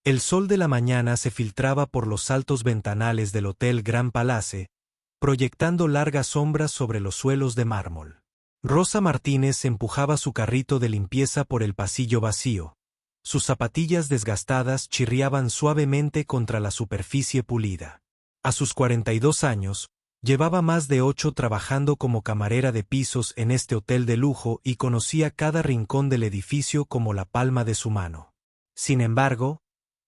El sol de la mañana se filtraba por los altos ventanales del Hotel Grand Palace, proyectando largas sombras sobre los suelos de mármol. Rosa Martínez empujaba su carrito de limpieza por el pasillo vacío. Sus zapatillas desgastadas chirriaban suavemente contra la superficie pulida. A sus 42 años, llevaba más de 8 trabajando como camarera de pisos en este hotel de lujo y conocía cada rincón del edificio como la palma de su mano. Sin embargo,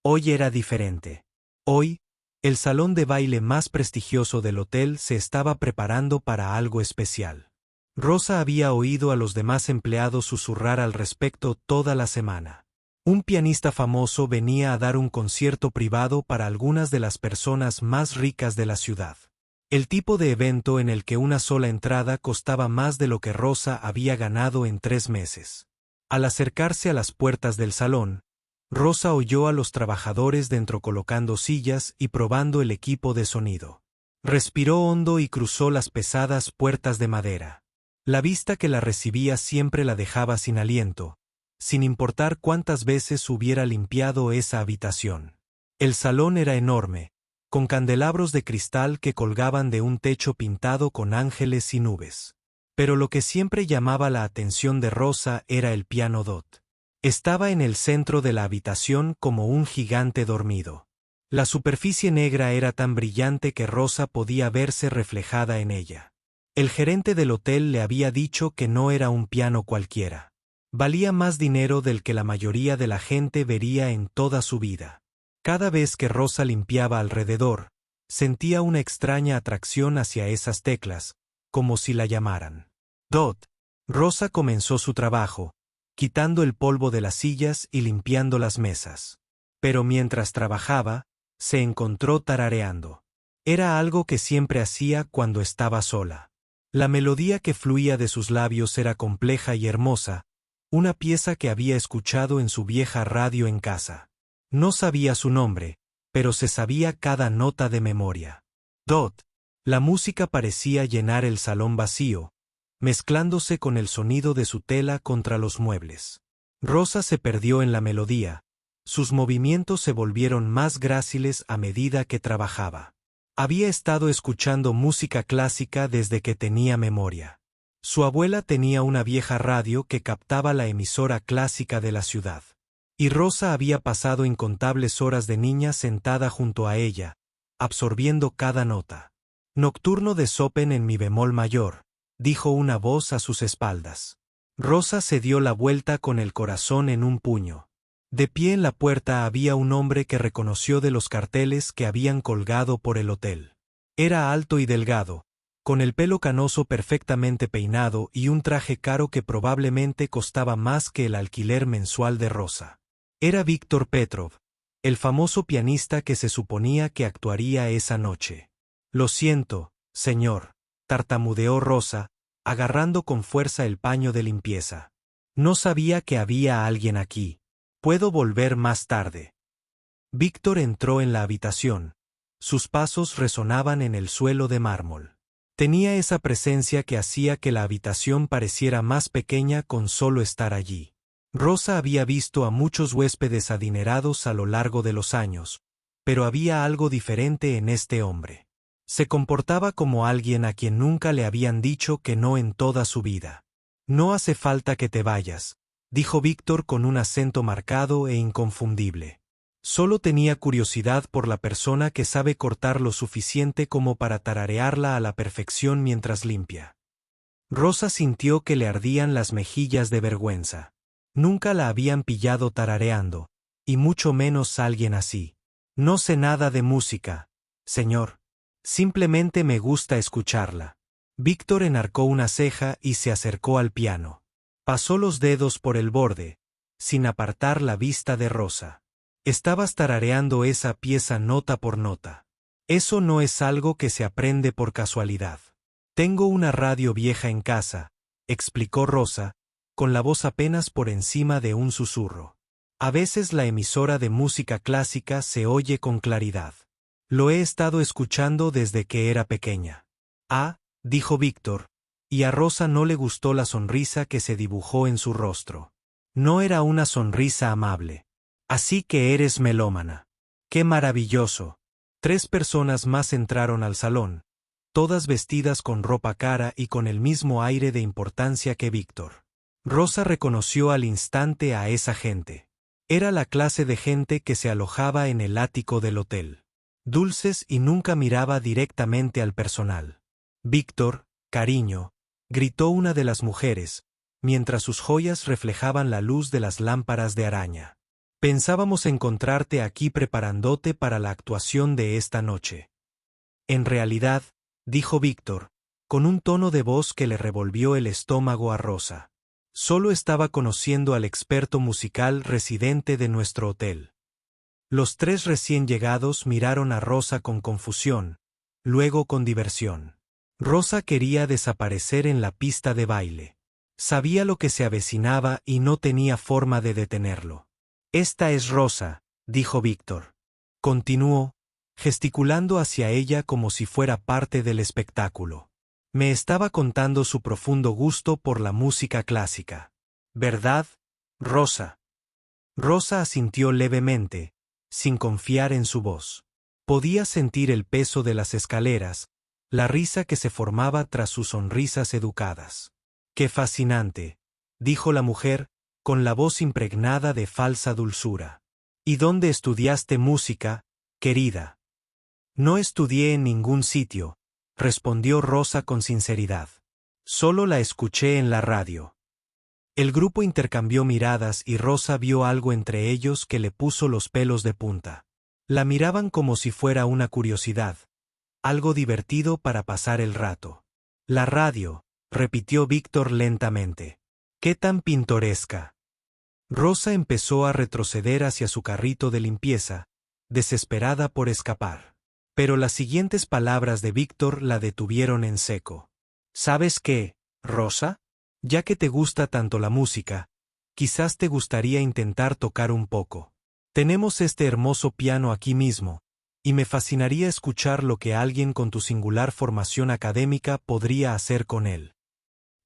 hoy era diferente. Hoy, el salón de baile más prestigioso del hotel se estaba preparando para algo especial. Rosa había oído a los demás empleados susurrar al respecto toda la semana. Un pianista famoso venía a dar un concierto privado para algunas de las personas más ricas de la ciudad. El tipo de evento en el que una sola entrada costaba más de lo que Rosa había ganado en 3 meses. Al acercarse a las puertas del salón, Rosa oyó a los trabajadores dentro colocando sillas y probando el equipo de sonido. Respiró hondo y cruzó las pesadas puertas de madera. La vista que la recibía siempre la dejaba sin aliento, sin importar cuántas veces hubiera limpiado esa habitación. El salón era enorme, con candelabros de cristal que colgaban de un techo pintado con ángeles y nubes. Pero lo que siempre llamaba la atención de Rosa era el piano Dot. Estaba en el centro de la habitación como un gigante dormido. La superficie negra era tan brillante que Rosa podía verse reflejada en ella. El gerente del hotel le había dicho que no era un piano cualquiera. Valía más dinero del que la mayoría de la gente vería en toda su vida. Cada vez que Rosa limpiaba alrededor, sentía una extraña atracción hacia esas teclas, como si la llamaran. Dot. Rosa comenzó su trabajo, quitando el polvo de las sillas y limpiando las mesas. Pero mientras trabajaba, se encontró tarareando. Era algo que siempre hacía cuando estaba sola. La melodía que fluía de sus labios era compleja y hermosa, una pieza que había escuchado en su vieja radio en casa. No sabía su nombre, pero se sabía cada nota de memoria. Dot. La música parecía llenar el salón vacío, mezclándose con el sonido de su tela contra los muebles. Rosa se perdió en la melodía, sus movimientos se volvieron más gráciles a medida que trabajaba. Había estado escuchando música clásica desde que tenía memoria. Su abuela tenía una vieja radio que captaba la emisora clásica de la ciudad. Y Rosa había pasado incontables horas de niña sentada junto a ella, absorbiendo cada nota. Nocturno de Chopin en mi bemol mayor, dijo una voz a sus espaldas. Rosa se dio la vuelta con el corazón en un puño. De pie en la puerta había un hombre que reconoció de los carteles que habían colgado por el hotel. Era alto y delgado, con el pelo canoso perfectamente peinado y un traje caro que probablemente costaba más que el alquiler mensual de Rosa. Era Víctor Petrov, el famoso pianista que se suponía que actuaría esa noche. Lo siento, señor, tartamudeó Rosa, agarrando con fuerza el paño de limpieza. No sabía que había alguien aquí. Puedo volver más tarde. Víctor entró en la habitación. Sus pasos resonaban en el suelo de mármol. Tenía esa presencia que hacía que la habitación pareciera más pequeña con solo estar allí. Rosa había visto a muchos huéspedes adinerados a lo largo de los años, pero había algo diferente en este hombre. Se comportaba como alguien a quien nunca le habían dicho que no en toda su vida. No hace falta que te vayas, dijo Víctor con un acento marcado e inconfundible. Solo tenía curiosidad por la persona que sabe cortar lo suficiente como para tararearla a la perfección mientras limpia. Rosa sintió que le ardían las mejillas de vergüenza. Nunca la habían pillado tarareando, y mucho menos alguien así. No sé nada de música, señor. Simplemente me gusta escucharla. Víctor enarcó una ceja y se acercó al piano. Pasó los dedos por el borde, sin apartar la vista de Rosa. Estabas tarareando esa pieza nota por nota. Eso no es algo que se aprende por casualidad. Tengo una radio vieja en casa, explicó Rosa, con la voz apenas por encima de un susurro. A veces la emisora de música clásica se oye con claridad. Lo he estado escuchando desde que era pequeña. Ah, dijo Víctor, y a Rosa no le gustó la sonrisa que se dibujó en su rostro. No era una sonrisa amable. Así que eres melómana. ¡Qué maravilloso! 3 personas más entraron al salón, todas vestidas con ropa cara y con el mismo aire de importancia que Víctor. Rosa reconoció al instante a esa gente. Era la clase de gente que se alojaba en el ático del hotel. Dulces y nunca miraba directamente al personal. Víctor, cariño, gritó una de las mujeres, mientras sus joyas reflejaban la luz de las lámparas de araña. Pensábamos encontrarte aquí preparándote para la actuación de esta noche. En realidad, dijo Víctor, con un tono de voz que le revolvió el estómago a Rosa. Solo estaba conociendo al experto musical residente de nuestro hotel. Los 3 recién llegados miraron a Rosa con confusión, luego con diversión. Rosa quería desaparecer en la pista de baile. Sabía lo que se avecinaba y no tenía forma de detenerlo. Esta es Rosa, dijo Víctor. Continuó, gesticulando hacia ella como si fuera parte del espectáculo. Me estaba contando su profundo gusto por la música clásica. ¿Verdad, Rosa? Rosa asintió levemente, sin confiar en su voz. Podía sentir el peso de las escaleras, la risa que se formaba tras sus sonrisas educadas. ¡Qué fascinante!, dijo la mujer, con la voz impregnada de falsa dulzura. ¿Y dónde estudiaste música, querida? No estudié en ningún sitio, respondió Rosa con sinceridad. Solo la escuché en la radio. El grupo intercambió miradas y Rosa vio algo entre ellos que le puso los pelos de punta. La miraban como si fuera una curiosidad, algo divertido para pasar el rato. La radio, repitió Víctor lentamente. ¡Qué tan pintoresca! Rosa empezó a retroceder hacia su carrito de limpieza, desesperada por escapar. Pero las siguientes palabras de Víctor la detuvieron en seco. ¿Sabes qué, Rosa? Ya que te gusta tanto la música, quizás te gustaría intentar tocar un poco. Tenemos este hermoso piano aquí mismo, y me fascinaría escuchar lo que alguien con tu singular formación académica podría hacer con él.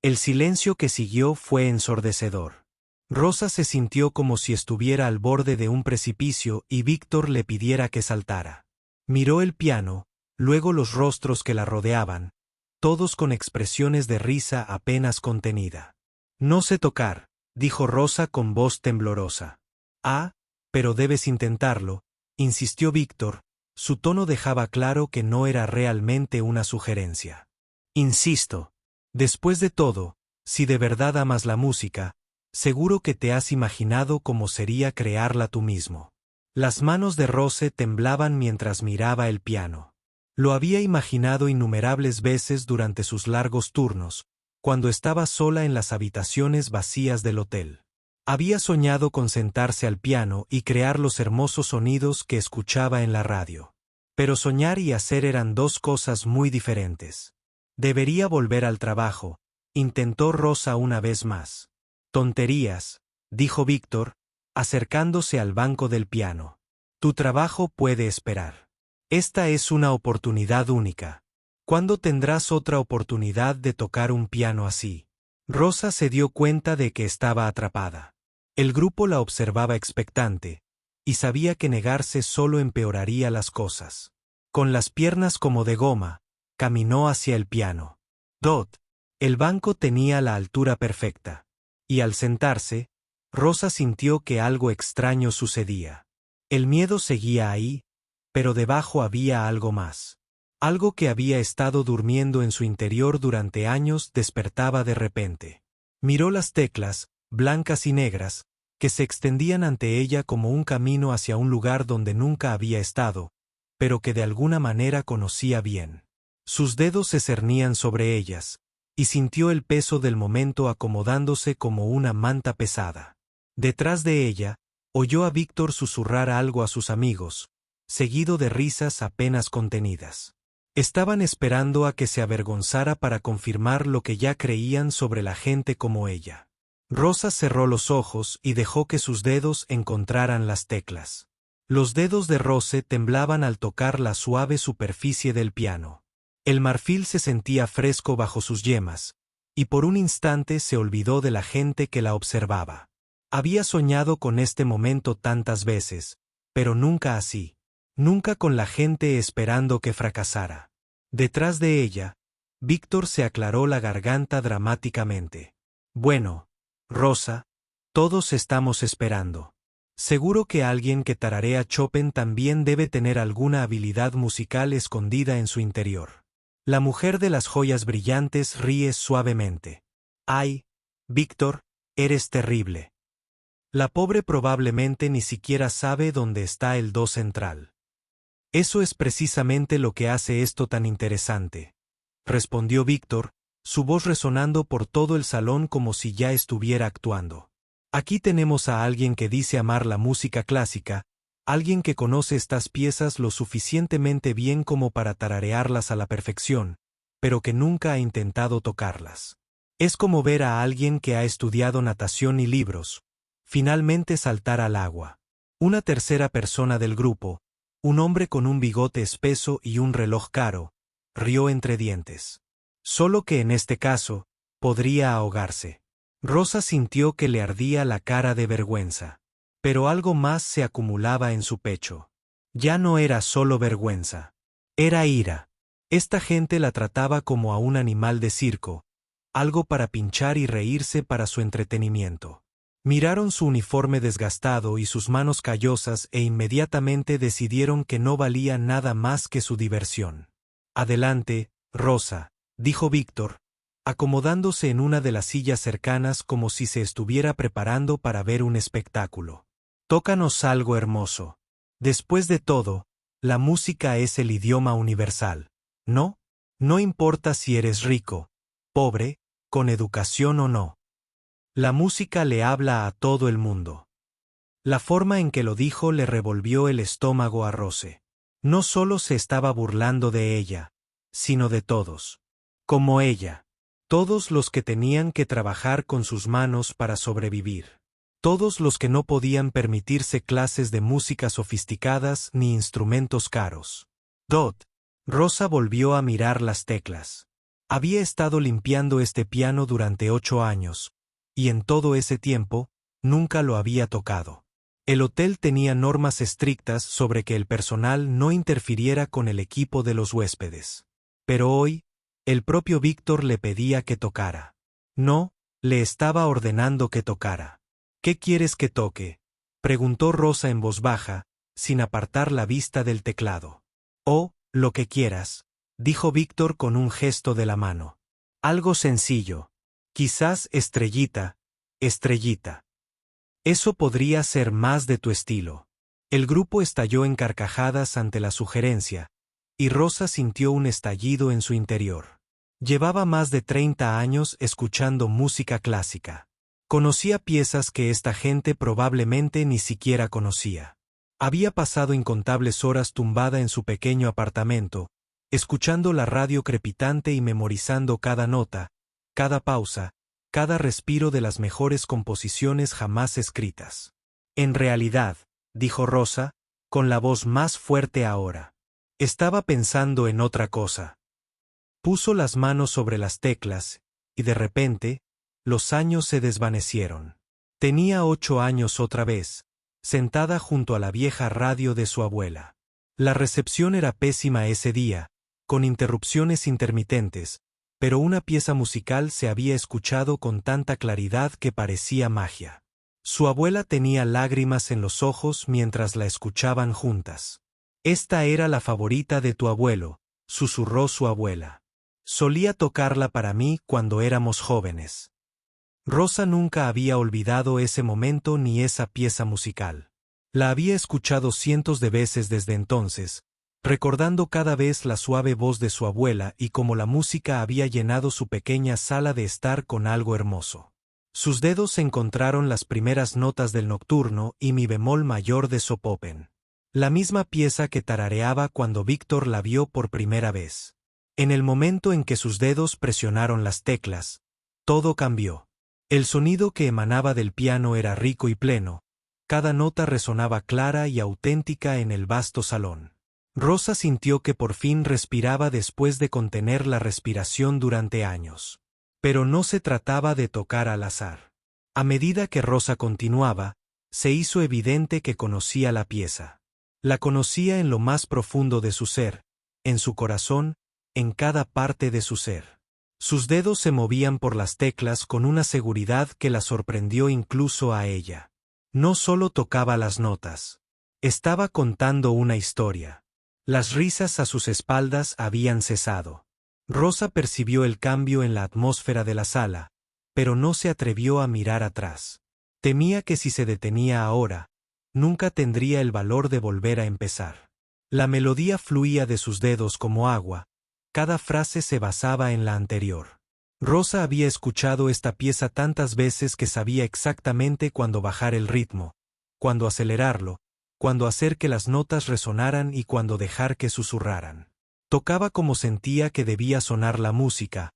El silencio que siguió fue ensordecedor. Rosa se sintió como si estuviera al borde de un precipicio y Víctor le pidiera que saltara. Miró el piano, luego los rostros que la rodeaban, todos con expresiones de risa apenas contenida. No sé tocar, dijo Rosa con voz temblorosa. Ah, pero debes intentarlo, insistió Víctor, su tono dejaba claro que no era realmente una sugerencia. Insisto. Después de todo, si de verdad amas la música, seguro que te has imaginado cómo sería crearla tú mismo. Las manos de Rose temblaban mientras miraba el piano. Lo había imaginado innumerables veces durante sus largos turnos, cuando estaba sola en las habitaciones vacías del hotel. Había soñado con sentarse al piano y crear los hermosos sonidos que escuchaba en la radio. Pero soñar y hacer eran 2 cosas muy diferentes. Debería volver al trabajo, intentó Rosa una vez más. Tonterías, dijo Víctor, acercándose al banco del piano. Tu trabajo puede esperar. Esta es una oportunidad única. ¿Cuándo tendrás otra oportunidad de tocar un piano así? Rosa se dio cuenta de que estaba atrapada. El grupo la observaba expectante, y sabía que negarse solo empeoraría las cosas. Con las piernas como de goma, caminó hacia el piano. El banco tenía la altura perfecta. Y al sentarse, Rosa sintió que algo extraño sucedía. El miedo seguía ahí, pero debajo había algo más. Algo que había estado durmiendo en su interior durante años despertaba de repente. Miró las teclas, blancas y negras, que se extendían ante ella como un camino hacia un lugar donde nunca había estado, pero que de alguna manera conocía bien. Sus dedos se cernían sobre ellas, y sintió el peso del momento acomodándose como una manta pesada. Detrás de ella, oyó a Víctor susurrar algo a sus amigos, seguido de risas apenas contenidas. Estaban esperando a que se avergonzara para confirmar lo que ya creían sobre la gente como ella. Rosa cerró los ojos y dejó que sus dedos encontraran las teclas. Los dedos de Rose temblaban al tocar la suave superficie del piano. El marfil se sentía fresco bajo sus yemas, y por un instante se olvidó de la gente que la observaba. Había soñado con este momento tantas veces, pero nunca así. Nunca con la gente esperando que fracasara. Detrás de ella, Víctor se aclaró la garganta dramáticamente. Bueno, Rosa, todos estamos esperando. Seguro que alguien que tararea Chopin también debe tener alguna habilidad musical escondida en su interior. La mujer de las joyas brillantes ríe suavemente. Ay, Víctor, eres terrible. La pobre probablemente ni siquiera sabe dónde está el do central. Eso es precisamente lo que hace esto tan interesante, respondió Víctor, su voz resonando por todo el salón como si ya estuviera actuando. Aquí tenemos a alguien que dice amar la música clásica, alguien que conoce estas piezas lo suficientemente bien como para tararearlas a la perfección, pero que nunca ha intentado tocarlas. Es como ver a alguien que ha estudiado natación y libros, finalmente saltar al agua. Una tercera persona del grupo, un hombre con un bigote espeso y un reloj caro, rió entre dientes. Solo que en este caso, podría ahogarse. Rosa sintió que le ardía la cara de vergüenza. Pero algo más se acumulaba en su pecho. Ya no era solo vergüenza. Era ira. Esta gente la trataba como a un animal de circo, algo para pinchar y reírse para su entretenimiento. Miraron su uniforme desgastado y sus manos callosas e inmediatamente decidieron que no valía nada más que su diversión. Adelante, Rosa, dijo Víctor, acomodándose en una de las sillas cercanas como si se estuviera preparando para ver un espectáculo. Tócanos algo hermoso. Después de todo, la música es el idioma universal, ¿no? No importa si eres rico, pobre, con educación o no. La música le habla a todo el mundo. La forma en que lo dijo le revolvió el estómago a Rose. No solo se estaba burlando de ella, sino de todos. Como ella. Todos los que tenían que trabajar con sus manos para sobrevivir. Todos los que no podían permitirse clases de música sofisticadas ni instrumentos caros. Rosa volvió a mirar las teclas. Había estado limpiando este piano durante 8 años, y en todo ese tiempo, nunca lo había tocado. El hotel tenía normas estrictas sobre que el personal no interfiriera con el equipo de los huéspedes. Pero hoy, el propio Víctor le pedía que tocara. No, le estaba ordenando que tocara. ¿Qué quieres que toque?, preguntó Rosa en voz baja, sin apartar la vista del teclado. Oh, lo que quieras, dijo Víctor con un gesto de la mano. Algo sencillo. Quizás Estrellita, Estrellita. Eso podría ser más de tu estilo. El grupo estalló en carcajadas ante la sugerencia, y Rosa sintió un estallido en su interior. Llevaba más de 30 años escuchando música clásica. Conocía piezas que esta gente probablemente ni siquiera conocía. Había pasado incontables horas tumbada en su pequeño apartamento, escuchando la radio crepitante y memorizando cada nota, cada pausa, cada respiro de las mejores composiciones jamás escritas. En realidad, dijo Rosa, con la voz más fuerte ahora, estaba pensando en otra cosa. Puso las manos sobre las teclas, y de repente, los años se desvanecieron. Tenía 8 años otra vez, sentada junto a la vieja radio de su abuela. La recepción era pésima ese día, con interrupciones intermitentes, pero una pieza musical se había escuchado con tanta claridad que parecía magia. Su abuela tenía lágrimas en los ojos mientras la escuchaban juntas. Esta era la favorita de tu abuelo, susurró su abuela. Solía tocarla para mí cuando éramos jóvenes. Rosa nunca había olvidado ese momento ni esa pieza musical. La había escuchado cientos de veces desde entonces, recordando cada vez la suave voz de su abuela y cómo la música había llenado su pequeña sala de estar con algo hermoso. Sus dedos encontraron las primeras notas del nocturno y mi bemol mayor de Chopin. La misma pieza que tarareaba cuando Víctor la vio por primera vez. En el momento en que sus dedos presionaron las teclas, todo cambió. El sonido que emanaba del piano era rico y pleno, cada nota resonaba clara y auténtica en el vasto salón. Rosa sintió que por fin respiraba después de contener la respiración durante años. Pero no se trataba de tocar al azar. A medida que Rosa continuaba, se hizo evidente que conocía la pieza. La conocía en lo más profundo de su ser, en su corazón, en cada parte de su ser. Sus dedos se movían por las teclas con una seguridad que la sorprendió incluso a ella. No solo tocaba las notas. Estaba contando una historia. Las risas a sus espaldas habían cesado. Rosa percibió el cambio en la atmósfera de la sala, pero no se atrevió a mirar atrás. Temía que si se detenía ahora, nunca tendría el valor de volver a empezar. La melodía fluía de sus dedos como agua, cada frase se basaba en la anterior. Rosa había escuchado esta pieza tantas veces que sabía exactamente cuándo bajar el ritmo, cuándo acelerarlo, cuándo hacer que las notas resonaran y cuándo dejar que susurraran. Tocaba como sentía que debía sonar la música,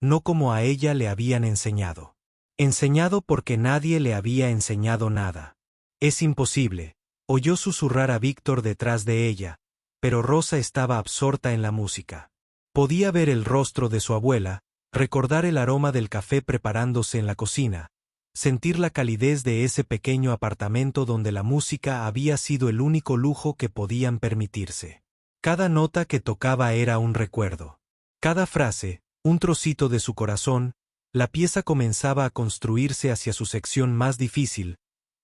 no como a ella le habían enseñado. Enseñado porque nadie le había enseñado nada. Es imposible, oyó susurrar a Víctor detrás de ella, pero Rosa estaba absorta en la música. Podía ver el rostro de su abuela, recordar el aroma del café preparándose en la cocina, sentir la calidez de ese pequeño apartamento donde la música había sido el único lujo que podían permitirse. Cada nota que tocaba era un recuerdo. Cada frase, un trocito de su corazón. La pieza comenzaba a construirse hacia su sección más difícil,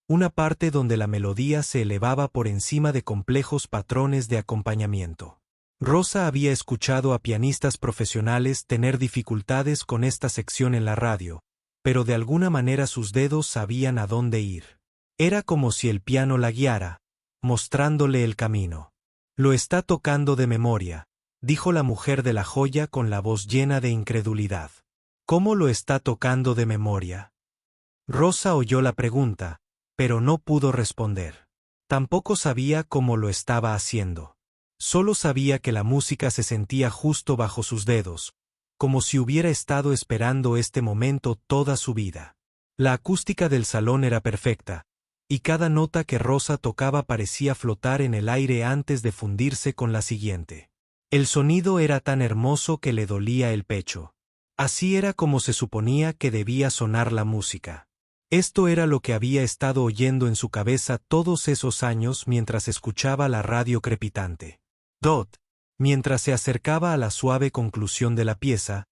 una parte donde la melodía se elevaba por encima de complejos patrones de acompañamiento. Rosa había escuchado a pianistas profesionales tener dificultades con esta sección en la radio, pero de alguna manera sus dedos sabían a dónde ir. Era como si el piano la guiara, mostrándole el camino. Lo está tocando de memoria, dijo la mujer de la joya con la voz llena de incredulidad. ¿Cómo lo está tocando de memoria? Rosa oyó la pregunta, pero no pudo responder. Tampoco sabía cómo lo estaba haciendo. Solo sabía que la música se sentía justo bajo sus dedos, como si hubiera estado esperando este momento toda su vida. La acústica del salón era perfecta, y cada nota que Rosa tocaba parecía flotar en el aire antes de fundirse con la siguiente. El sonido era tan hermoso que le dolía el pecho. Así era como se suponía que debía sonar la música. Esto era lo que había estado oyendo en su cabeza todos esos años mientras escuchaba la radio crepitante. Mientras se acercaba a la suave conclusión de la pieza,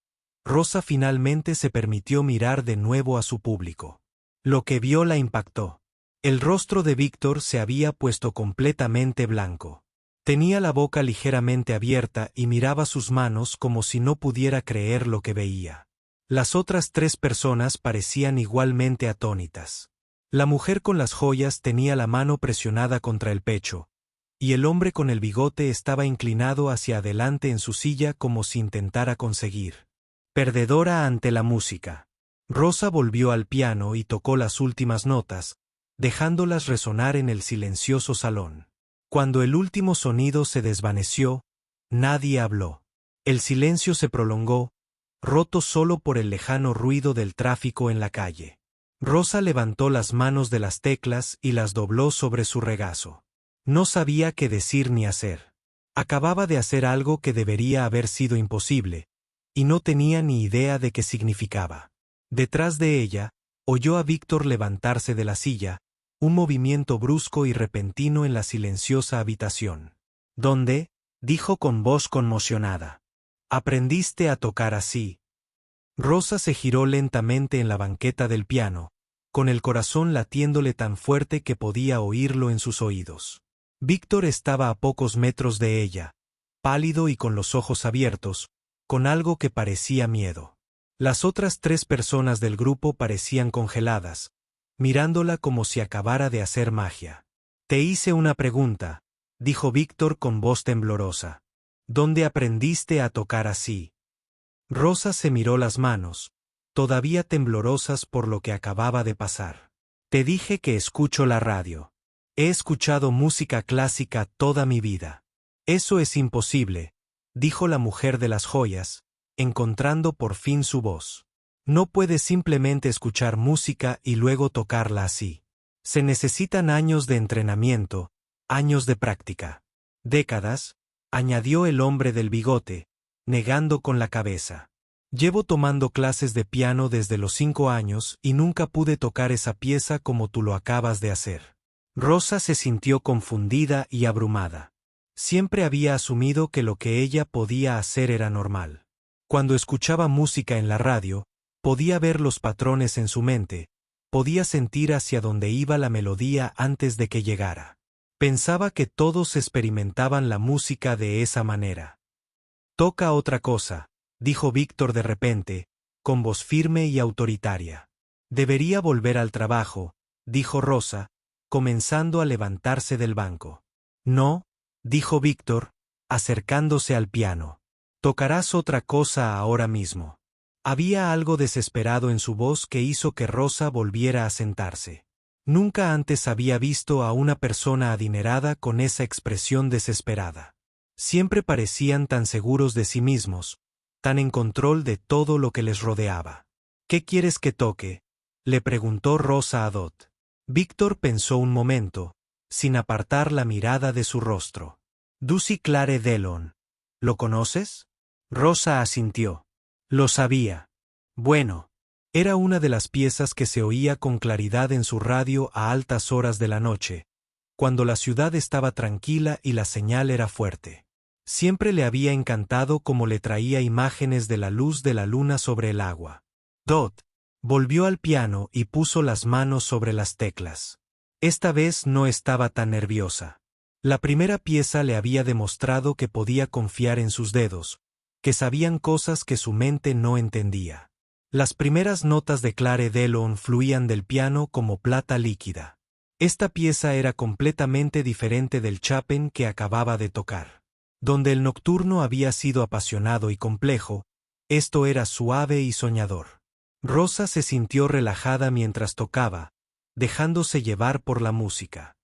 Rosa finalmente se permitió mirar de nuevo a su público. Lo que vio la impactó. El rostro de Víctor se había puesto completamente blanco. Tenía la boca ligeramente abierta y miraba sus manos como si no pudiera creer lo que veía. Las otras 3 personas parecían igualmente atónitas. La mujer con las joyas tenía la mano presionada contra el pecho, y el hombre con el bigote estaba inclinado hacia adelante en su silla como si intentara conseguir. Perdedora ante la música. Rosa volvió al piano y tocó las últimas notas, dejándolas resonar en el silencioso salón. Cuando el último sonido se desvaneció, nadie habló. El silencio se prolongó, roto solo por el lejano ruido del tráfico en la calle. Rosa levantó las manos de las teclas y las dobló sobre su regazo. No sabía qué decir ni hacer. Acababa de hacer algo que debería haber sido imposible, y no tenía ni idea de qué significaba. Detrás de ella, oyó a Víctor levantarse de la silla, un movimiento brusco y repentino en la silenciosa habitación. ¿Dónde? Dijo con voz conmocionada. ¿Aprendiste a tocar así? Rosa se giró lentamente en la banqueta del piano, con el corazón latiéndole tan fuerte que podía oírlo en sus oídos. Víctor estaba a pocos metros de ella, pálido y con los ojos abiertos, con algo que parecía miedo. Las otras 3 personas del grupo parecían congeladas, mirándola como si acabara de hacer magia. Te hice una pregunta, dijo Víctor con voz temblorosa. ¿Dónde aprendiste a tocar así? Rosa se miró las manos, todavía temblorosas por lo que acababa de pasar. Te dije que escucho la radio. He escuchado música clásica toda mi vida. Eso es imposible, dijo la mujer de las joyas, encontrando por fin su voz. No puedes simplemente escuchar música y luego tocarla así. Se necesitan años de entrenamiento, años de práctica. Décadas, añadió el hombre del bigote, negando con la cabeza. Llevo tomando clases de piano desde los 5 años y nunca pude tocar esa pieza como tú lo acabas de hacer. Rosa se sintió confundida y abrumada. Siempre había asumido que lo que ella podía hacer era normal. Cuando escuchaba música en la radio, podía ver los patrones en su mente, podía sentir hacia dónde iba la melodía antes de que llegara. Pensaba que todos experimentaban la música de esa manera. Toca otra cosa, dijo Víctor de repente, con voz firme y autoritaria. Debería volver al trabajo, dijo Rosa, comenzando a levantarse del banco. No, dijo Víctor, acercándose al piano. Tocarás otra cosa ahora mismo. Había algo desesperado en su voz que hizo que Rosa volviera a sentarse. Nunca antes había visto a una persona adinerada con esa expresión desesperada. Siempre parecían tan seguros de sí mismos, tan en control de todo lo que les rodeaba. ¿Qué quieres que toque?, le preguntó Rosa a Dot. Víctor pensó un momento, sin apartar la mirada de su rostro. Ducy Clare Dellon. ¿Lo conoces? Rosa asintió. Lo sabía. Bueno. Era una de las piezas que se oía con claridad en su radio a altas horas de la noche, cuando la ciudad estaba tranquila y la señal era fuerte. Siempre le había encantado cómo le traía imágenes de la luz de la luna sobre el agua. Dot volvió al piano y puso las manos sobre las teclas. Esta vez no estaba tan nerviosa. La primera pieza le había demostrado que podía confiar en sus dedos, que sabían cosas que su mente no entendía. Las primeras notas de Clare Dellon fluían del piano como plata líquida. Esta pieza era completamente diferente del Chopin que acababa de tocar. Donde el nocturno había sido apasionado y complejo, esto era suave y soñador. Rosa se sintió relajada mientras tocaba, dejándose llevar por la música.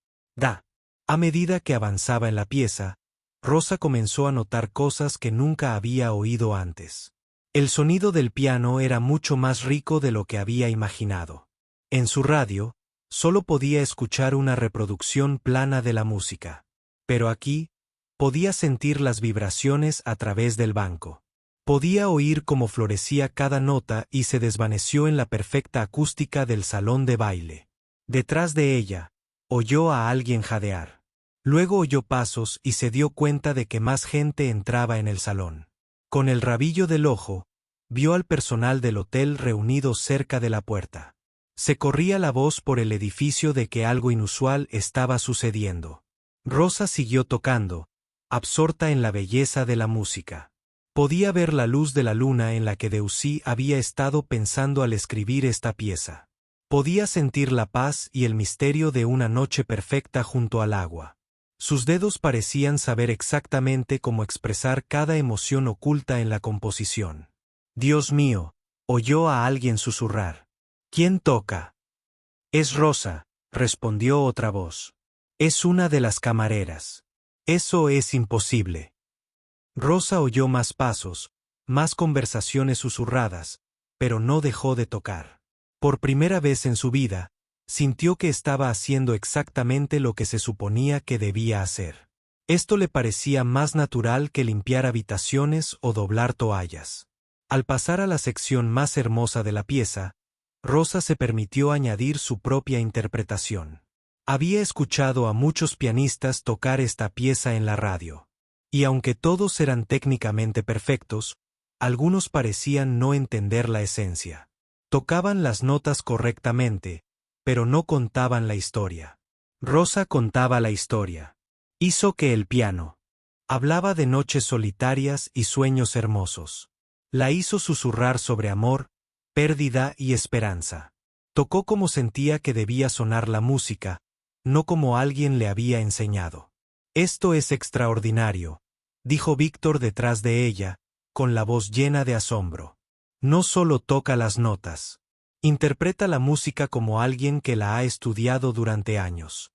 A medida que avanzaba en la pieza, Rosa comenzó a notar cosas que nunca había oído antes. El sonido del piano era mucho más rico de lo que había imaginado. En su radio, solo podía escuchar una reproducción plana de la música. Pero aquí, podía sentir las vibraciones a través del banco. Podía oír cómo florecía cada nota y se desvaneció en la perfecta acústica del salón de baile. Detrás de ella, oyó a alguien jadear. Luego oyó pasos y se dio cuenta de que más gente entraba en el salón. Con el rabillo del ojo, vio al personal del hotel reunido cerca de la puerta. Se corría la voz por el edificio de que algo inusual estaba sucediendo. Rosa siguió tocando, absorta en la belleza de la música. Podía ver la luz de la luna en la que Debussy había estado pensando al escribir esta pieza. Podía sentir la paz y el misterio de una noche perfecta junto al agua. Sus dedos parecían saber exactamente cómo expresar cada emoción oculta en la composición. Dios mío, oyó a alguien susurrar. ¿Quién toca? Es Rosa, respondió otra voz. Es una de las camareras. Eso es imposible. Rosa oyó más pasos, más conversaciones susurradas, pero no dejó de tocar. Por primera vez en su vida, sintió que estaba haciendo exactamente lo que se suponía que debía hacer. Esto le parecía más natural que limpiar habitaciones o doblar toallas. Al pasar a la sección más hermosa de la pieza, Rosa se permitió añadir su propia interpretación. Había escuchado a muchos pianistas tocar esta pieza en la radio. Y aunque todos eran técnicamente perfectos, algunos parecían no entender la esencia. Tocaban las notas correctamente, pero no contaban la historia. Rosa contaba la historia. Hizo que el piano hablaba de noches solitarias y sueños hermosos. La hizo susurrar sobre amor, pérdida y esperanza. Tocó como sentía que debía sonar la música, no como alguien le había enseñado. Esto es extraordinario, dijo Víctor detrás de ella, con la voz llena de asombro. No solo toca las notas. Interpreta la música como alguien que la ha estudiado durante años.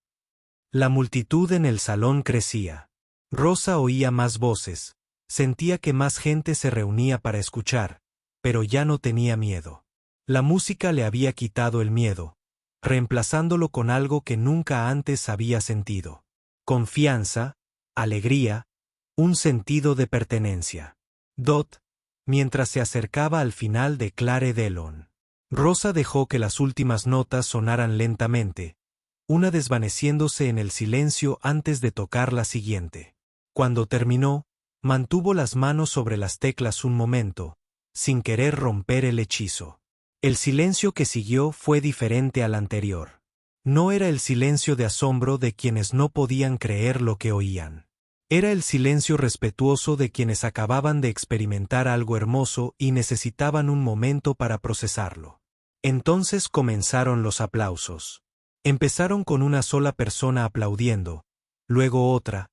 La multitud en el salón crecía. Rosa oía más voces, sentía que más gente se reunía para escuchar, pero ya no tenía miedo. La música le había quitado el miedo, reemplazándolo con algo que nunca antes había sentido. Confianza, alegría, un sentido de pertenencia. Dot mientras se acercaba al final de Clare Delon. Rosa dejó que las últimas notas sonaran lentamente, una desvaneciéndose en el silencio antes de tocar la siguiente. Cuando terminó, mantuvo las manos sobre las teclas un momento, sin querer romper el hechizo. El silencio que siguió fue diferente al anterior. No era el silencio de asombro de quienes no podían creer lo que oían. Era el silencio respetuoso de quienes acababan de experimentar algo hermoso y necesitaban un momento para procesarlo. Entonces comenzaron los aplausos. Empezaron con una sola persona aplaudiendo, luego otra,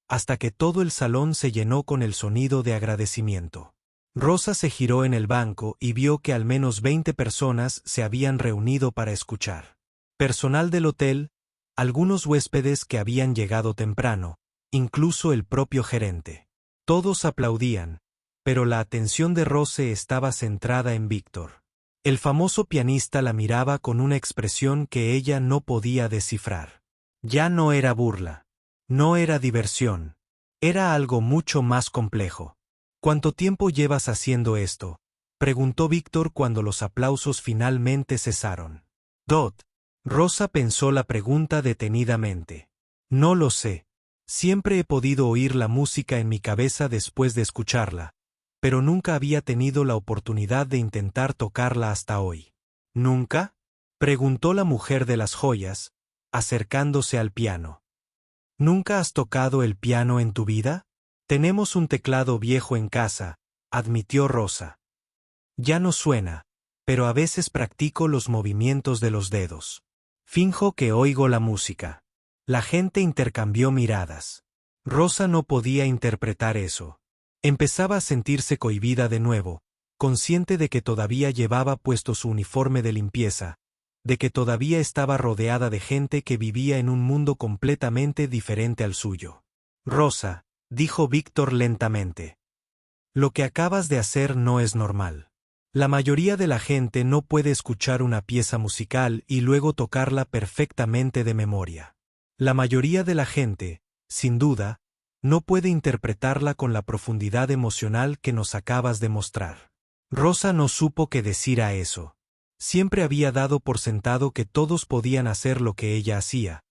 hasta que todo el salón se llenó con el sonido de agradecimiento. Rosa se giró en el banco y vio que al menos 20 personas se habían reunido para escuchar. Personal del hotel, algunos huéspedes que habían llegado temprano, incluso el propio gerente. Todos aplaudían, pero la atención de Rose estaba centrada en Víctor. El famoso pianista la miraba con una expresión que ella no podía descifrar. Ya no era burla. No era diversión. Era algo mucho más complejo. ¿Cuánto tiempo llevas haciendo esto?, preguntó Víctor cuando los aplausos finalmente cesaron. Dot. Rosa pensó la pregunta detenidamente. No lo sé. Siempre he podido oír la música en mi cabeza después de escucharla, pero nunca había tenido la oportunidad de intentar tocarla hasta hoy. ¿Nunca?, preguntó la mujer de las joyas, acercándose al piano. ¿Nunca has tocado el piano en tu vida? Tenemos un teclado viejo en casa, admitió Rosa. Ya no suena, pero a veces practico los movimientos de los dedos. Finjo que oigo la música. La gente intercambió miradas. Rosa no podía interpretar eso. Empezaba a sentirse cohibida de nuevo, consciente de que todavía llevaba puesto su uniforme de limpieza, de que todavía estaba rodeada de gente que vivía en un mundo completamente diferente al suyo. Rosa, dijo Víctor lentamente. Lo que acabas de hacer no es normal. La mayoría de la gente no puede escuchar una pieza musical y luego tocarla perfectamente de memoria. La mayoría de la gente, sin duda, no puede interpretarla con la profundidad emocional que nos acabas de mostrar. Rosa no supo qué decir a eso. Siempre había dado por sentado que todos podían hacer lo que ella hacía,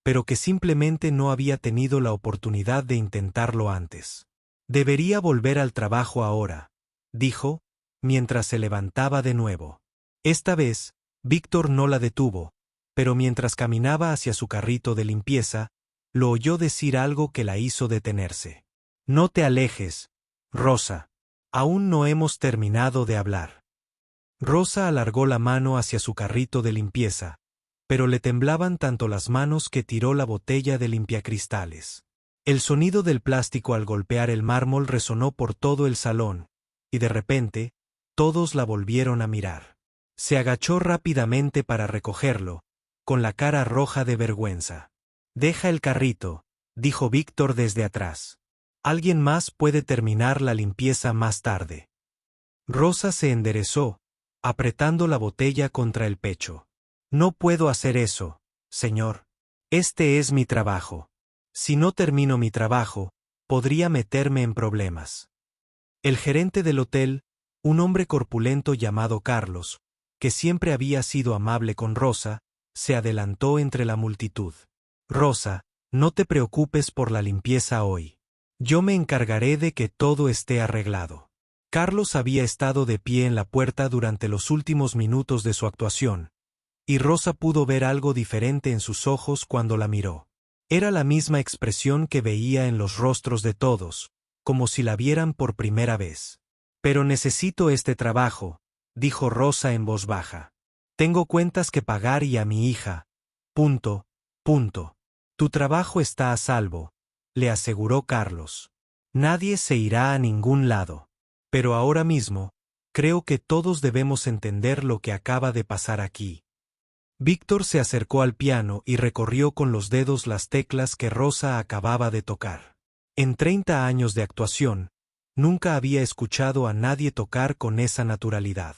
pero que simplemente no había tenido la oportunidad de intentarlo antes. Debería volver al trabajo ahora, dijo, mientras se levantaba de nuevo. Esta vez, Víctor no la detuvo, pero mientras caminaba hacia su carrito de limpieza, lo oyó decir algo que la hizo detenerse. No te alejes, Rosa. Aún no hemos terminado de hablar. Rosa alargó la mano hacia su carrito de limpieza, pero le temblaban tanto las manos que tiró la botella de limpiacristales. El sonido del plástico al golpear el mármol resonó por todo el salón, y de repente, todos la volvieron a mirar. Se agachó rápidamente para recogerlo, con la cara roja de vergüenza. Deja el carrito, dijo Víctor desde atrás. Alguien más puede terminar la limpieza más tarde. Rosa se enderezó, apretando la botella contra el pecho. No puedo hacer eso, señor. Este es mi trabajo. Si no termino mi trabajo, podría meterme en problemas. El gerente del hotel, un hombre corpulento llamado Carlos, que siempre había sido amable con Rosa, se adelantó entre la multitud. Rosa, no te preocupes por la limpieza hoy. Yo me encargaré de que todo esté arreglado. Carlos había estado de pie en la puerta durante los últimos minutos de su actuación, y Rosa pudo ver algo diferente en sus ojos cuando la miró. Era la misma expresión que veía en los rostros de todos, como si la vieran por primera vez. Pero necesito este trabajo, dijo Rosa en voz baja. Tengo cuentas que pagar y a mi hija. Punto. Tu trabajo está a salvo, le aseguró Carlos. Nadie se irá a ningún lado. Pero ahora mismo, creo que todos debemos entender lo que acaba de pasar aquí. Víctor se acercó al piano y recorrió con los dedos las teclas que Rosa acababa de tocar. En 30 años de actuación, nunca había escuchado a nadie tocar con esa naturalidad.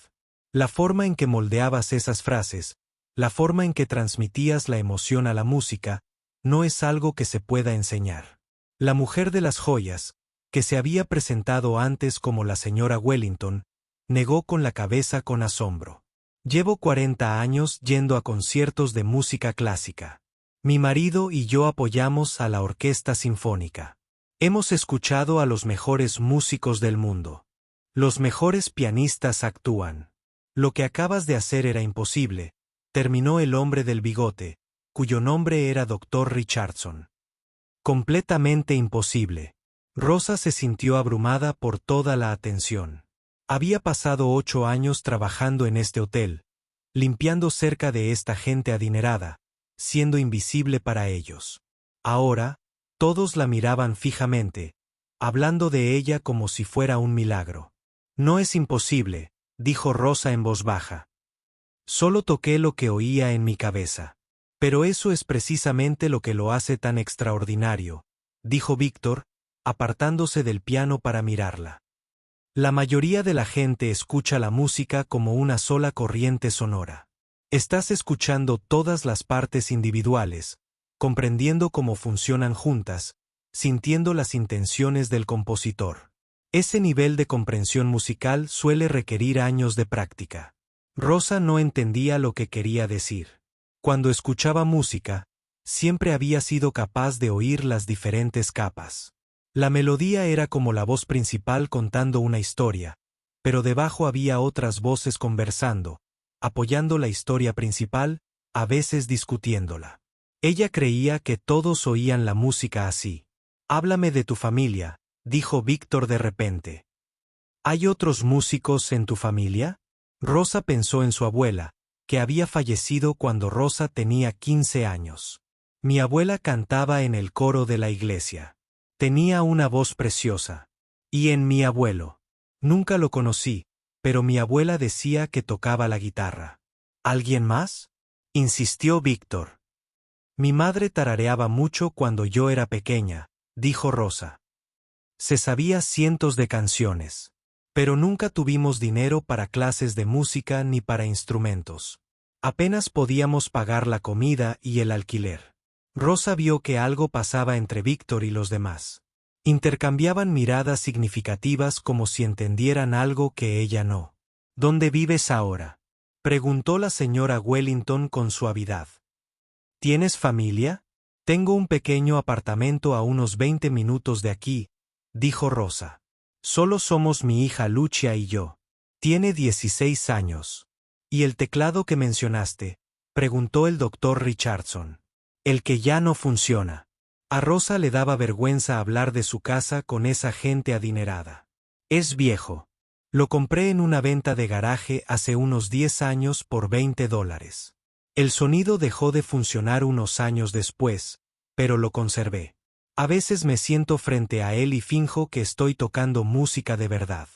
La forma en que moldeabas esas frases, la forma en que transmitías la emoción a la música, no es algo que se pueda enseñar. La mujer de las joyas, que se había presentado antes como la señora Wellington, negó con la cabeza con asombro. Llevo 40 años yendo a conciertos de música clásica. Mi marido y yo apoyamos a la orquesta sinfónica. Hemos escuchado a los mejores músicos del mundo. Los mejores pianistas actúan. Lo que acabas de hacer era imposible, terminó el hombre del bigote, cuyo nombre era Dr. Richardson. Completamente imposible. Rosa se sintió abrumada por toda la atención. Había pasado 8 años trabajando en este hotel, limpiando cerca de esta gente adinerada, siendo invisible para ellos. Ahora, todos la miraban fijamente, hablando de ella como si fuera un milagro. No es imposible, dijo Rosa en voz baja. Solo toqué lo que oía en mi cabeza. Pero eso es precisamente lo que lo hace tan extraordinario, dijo Víctor, apartándose del piano para mirarla. La mayoría de la gente escucha la música como una sola corriente sonora. Estás escuchando todas las partes individuales, comprendiendo cómo funcionan juntas, sintiendo las intenciones del compositor. Ese nivel de comprensión musical suele requerir años de práctica. Rosa no entendía lo que quería decir. Cuando escuchaba música, siempre había sido capaz de oír las diferentes capas. La melodía era como la voz principal contando una historia, pero debajo había otras voces conversando, apoyando la historia principal, a veces discutiéndola. Ella creía que todos oían la música así. Háblame de tu familia, dijo Víctor de repente. ¿Hay otros músicos en tu familia? Rosa pensó en su abuela, que había fallecido cuando Rosa tenía 15 años. Mi abuela cantaba en el coro de la iglesia. Tenía una voz preciosa. Y en mi abuelo. Nunca lo conocí, pero mi abuela decía que tocaba la guitarra. ¿Alguien más? Insistió Víctor. Mi madre tarareaba mucho cuando yo era pequeña, dijo Rosa. Se sabía cientos de canciones. Pero nunca tuvimos dinero para clases de música ni para instrumentos. Apenas podíamos pagar la comida y el alquiler. Rosa vio que algo pasaba entre Víctor y los demás. Intercambiaban miradas significativas como si entendieran algo que ella no. ¿Dónde vives ahora?, preguntó la señora Wellington con suavidad. ¿Tienes familia? Tengo un pequeño apartamento a unos 20 minutos de aquí, dijo Rosa. Solo somos mi hija Lucia y yo. Tiene 16 años. ¿Y el teclado que mencionaste?, preguntó el doctor Richardson. El que ya no funciona. A Rosa le daba vergüenza hablar de su casa con esa gente adinerada. Es viejo. Lo compré en una venta de garaje hace unos 10 años por $20. El sonido dejó de funcionar unos años después, pero lo conservé. A veces me siento frente a él y finjo que estoy tocando música de verdad.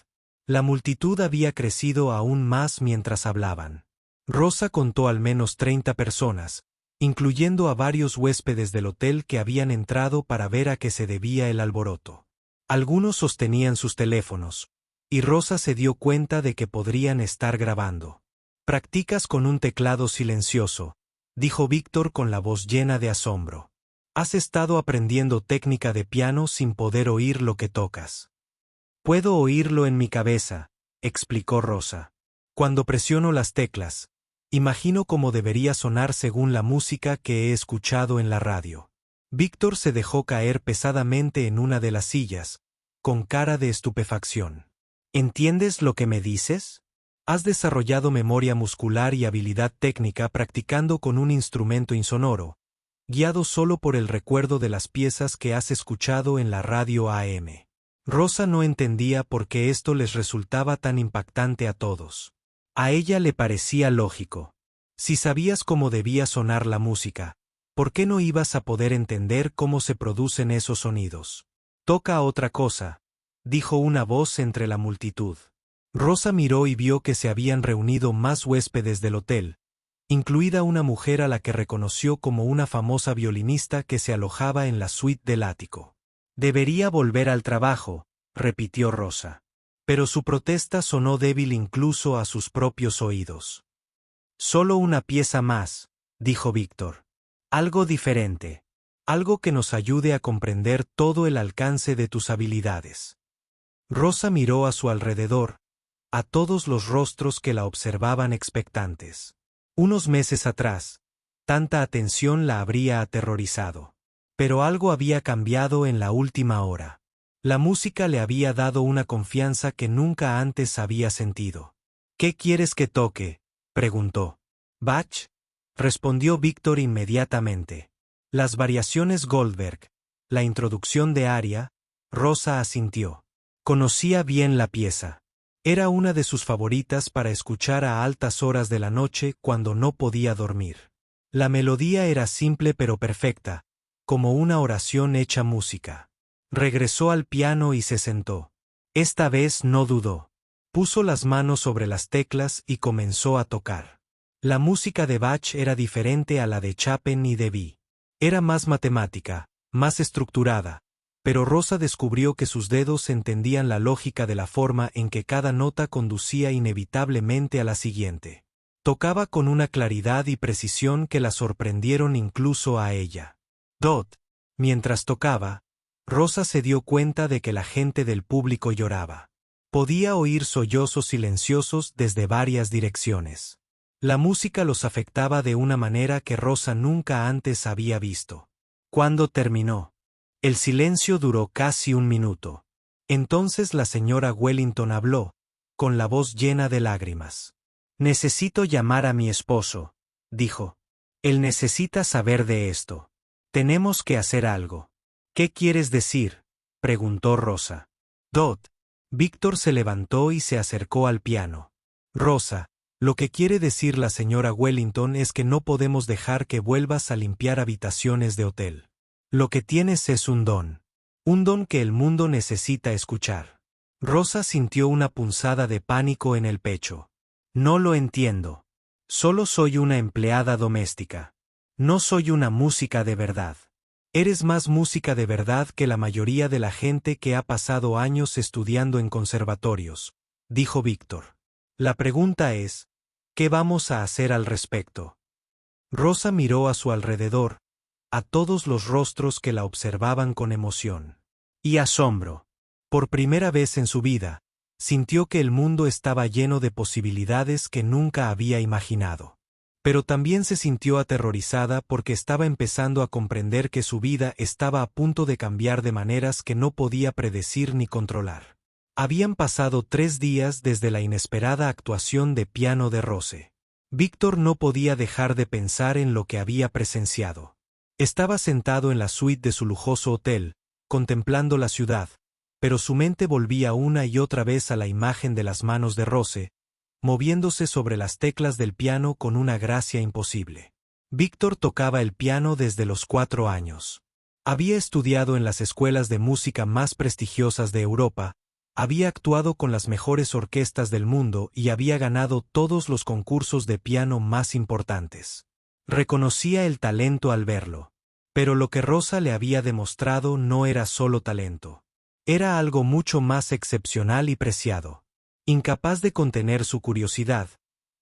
La multitud había crecido aún más mientras hablaban. Rosa contó al menos 30 personas, incluyendo a varios huéspedes del hotel que habían entrado para ver a qué se debía el alboroto. Algunos sostenían sus teléfonos, y Rosa se dio cuenta de que podrían estar grabando. «Practicas con un teclado silencioso», dijo Víctor con la voz llena de asombro. «Has estado aprendiendo técnica de piano sin poder oír lo que tocas». «Puedo oírlo en mi cabeza», explicó Rosa. «Cuando presiono las teclas, imagino cómo debería sonar según la música que he escuchado en la radio». Víctor se dejó caer pesadamente en una de las sillas, con cara de estupefacción. «¿Entiendes lo que me dices? Has desarrollado memoria muscular y habilidad técnica practicando con un instrumento insonoro, guiado solo por el recuerdo de las piezas que has escuchado en la radio AM». Rosa no entendía por qué esto les resultaba tan impactante a todos. A ella le parecía lógico. Si sabías cómo debía sonar la música, ¿por qué no ibas a poder entender cómo se producen esos sonidos? «Toca otra cosa», dijo una voz entre la multitud. Rosa miró y vio que se habían reunido más huéspedes del hotel, incluida una mujer a la que reconoció como una famosa violinista que se alojaba en la suite del ático. «Debería volver al trabajo», repitió Rosa. Pero su protesta sonó débil incluso a sus propios oídos. «Solo una pieza más», dijo Víctor. «Algo diferente». Algo que nos ayude a comprender todo el alcance de tus habilidades. Rosa miró a su alrededor, a todos los rostros que la observaban expectantes. Unos meses atrás, tanta atención la habría aterrorizado. Pero algo había cambiado en la última hora. La música le había dado una confianza que nunca antes había sentido. ¿Qué quieres que toque?, preguntó. Bach, respondió Víctor inmediatamente. Las variaciones Goldberg, la introducción de aria. Rosa asintió. Conocía bien la pieza. Era una de sus favoritas para escuchar a altas horas de la noche cuando no podía dormir. La melodía era simple pero perfecta, como una oración hecha música. Regresó al piano y se sentó. Esta vez no dudó. Puso las manos sobre las teclas y comenzó a tocar. La música de Bach era diferente a la de Chopin y de Wien. Era más matemática, más estructurada, pero Rosa descubrió que sus dedos entendían la lógica de la forma en que cada nota conducía inevitablemente a la siguiente. Tocaba con una claridad y precisión que la sorprendieron incluso a ella. Mientras tocaba, Rosa se dio cuenta de que la gente del público lloraba. Podía oír sollozos silenciosos desde varias direcciones. La música los afectaba de una manera que Rosa nunca antes había visto. Cuando terminó, el silencio duró casi un minuto. Entonces la señora Wellington habló, con la voz llena de lágrimas. «Necesito llamar a mi esposo», dijo. «Él necesita saber de esto. Tenemos que hacer algo». «¿Qué quieres decir?», preguntó Rosa. Víctor se levantó y se acercó al piano. «Rosa, lo que quiere decir la señora Wellington es que no podemos dejar que vuelvas a limpiar habitaciones de hotel. Lo que tienes es un don que el mundo necesita escuchar». Rosa sintió una punzada de pánico en el pecho. «No lo entiendo. Solo soy una empleada doméstica. No soy una música de verdad». «Eres más música de verdad que la mayoría de la gente que ha pasado años estudiando en conservatorios», dijo Víctor. «La pregunta es, ¿qué vamos a hacer al respecto?». Rosa miró a su alrededor, a todos los rostros que la observaban con emoción y asombro. Por primera vez en su vida, sintió que el mundo estaba lleno de posibilidades que nunca había imaginado. Pero también se sintió aterrorizada porque estaba empezando a comprender que su vida estaba a punto de cambiar de maneras que no podía predecir ni controlar. Habían pasado 3 días desde la inesperada actuación de piano de Rose. Víctor no podía dejar de pensar en lo que había presenciado. Estaba sentado en la suite de su lujoso hotel, contemplando la ciudad, pero su mente volvía una y otra vez a la imagen de las manos de Rose, moviéndose sobre las teclas del piano con una gracia imposible. Víctor tocaba el piano desde los 4 años. Había estudiado en las escuelas de música más prestigiosas de Europa, había actuado con las mejores orquestas del mundo y había ganado todos los concursos de piano más importantes. Reconocía el talento al verlo. Pero lo que Rosa le había demostrado no era solo talento. Era algo mucho más excepcional y preciado. Incapaz de contener su curiosidad,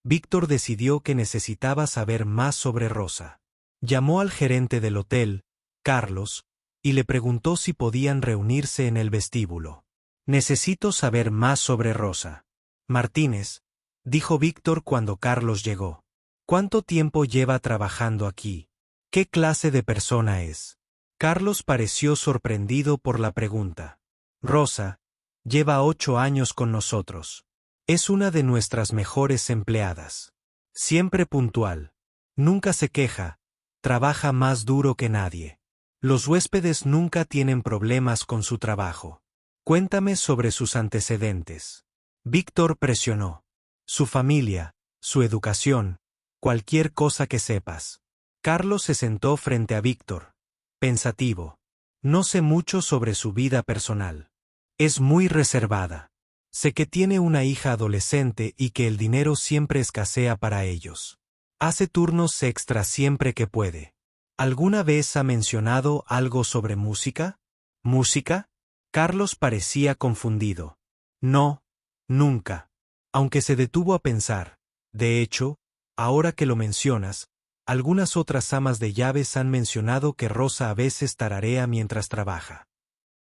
Víctor decidió que necesitaba saber más sobre Rosa. Llamó al gerente del hotel, Carlos, y le preguntó si podían reunirse en el vestíbulo. «Necesito saber más sobre Rosa Martínez», dijo Víctor cuando Carlos llegó. «¿Cuánto tiempo lleva trabajando aquí? ¿Qué clase de persona es?». Carlos pareció sorprendido por la pregunta. «Rosa lleva 8 años con nosotros. Es una de nuestras mejores empleadas. Siempre puntual. Nunca se queja. Trabaja más duro que nadie. Los huéspedes nunca tienen problemas con su trabajo. Cuéntame sobre sus antecedentes». Víctor presionó. «Su familia, su educación, cualquier cosa que sepas». Carlos se sentó frente a Víctor, pensativo. «No sé mucho sobre su vida personal. Es muy reservada. Sé que tiene una hija adolescente y que el dinero siempre escasea para ellos. Hace turnos extra siempre que puede. ¿Alguna vez ha mencionado algo sobre música?». «¿Música?». Carlos parecía confundido. «No, nunca». Aunque se detuvo a pensar, «De hecho, ahora que lo mencionas, Algunas otras amas de llaves han mencionado que Rosa a veces tararea mientras trabaja.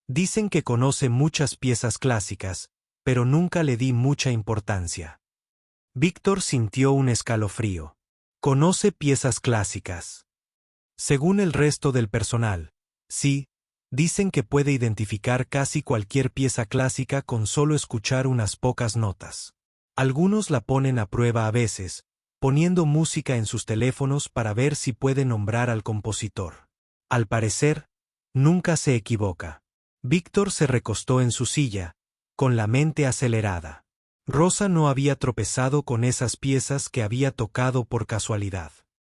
Dicen que conoce muchas piezas clásicas, pero nunca le di mucha importancia. Víctor sintió un escalofrío. Conoce piezas clásicas. Según el resto del personal, sí, dicen que puede identificar casi cualquier pieza clásica con solo escuchar unas pocas notas. Algunos la ponen a prueba a veces, poniendo música en sus teléfonos para ver si puede nombrar al compositor. Al parecer, nunca se equivoca. Víctor se recostó en su silla, con la mente acelerada. Rosa no había tropezado con esas piezas que había tocado por casualidad.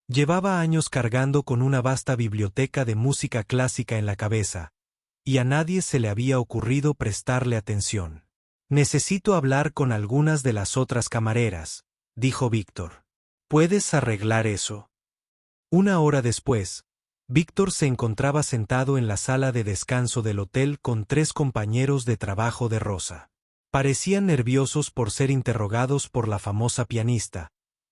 Llevaba años cargando con una vasta biblioteca de música clásica en la cabeza, y a nadie se le había ocurrido prestarle atención. Necesito hablar con algunas de las otras camareras, dijo Víctor. ¿Puedes arreglar eso? Una hora después, Víctor se encontraba sentado en la sala de descanso del hotel con 3 compañeros de trabajo de Rosa. Parecían nerviosos por ser interrogados por la famosa pianista,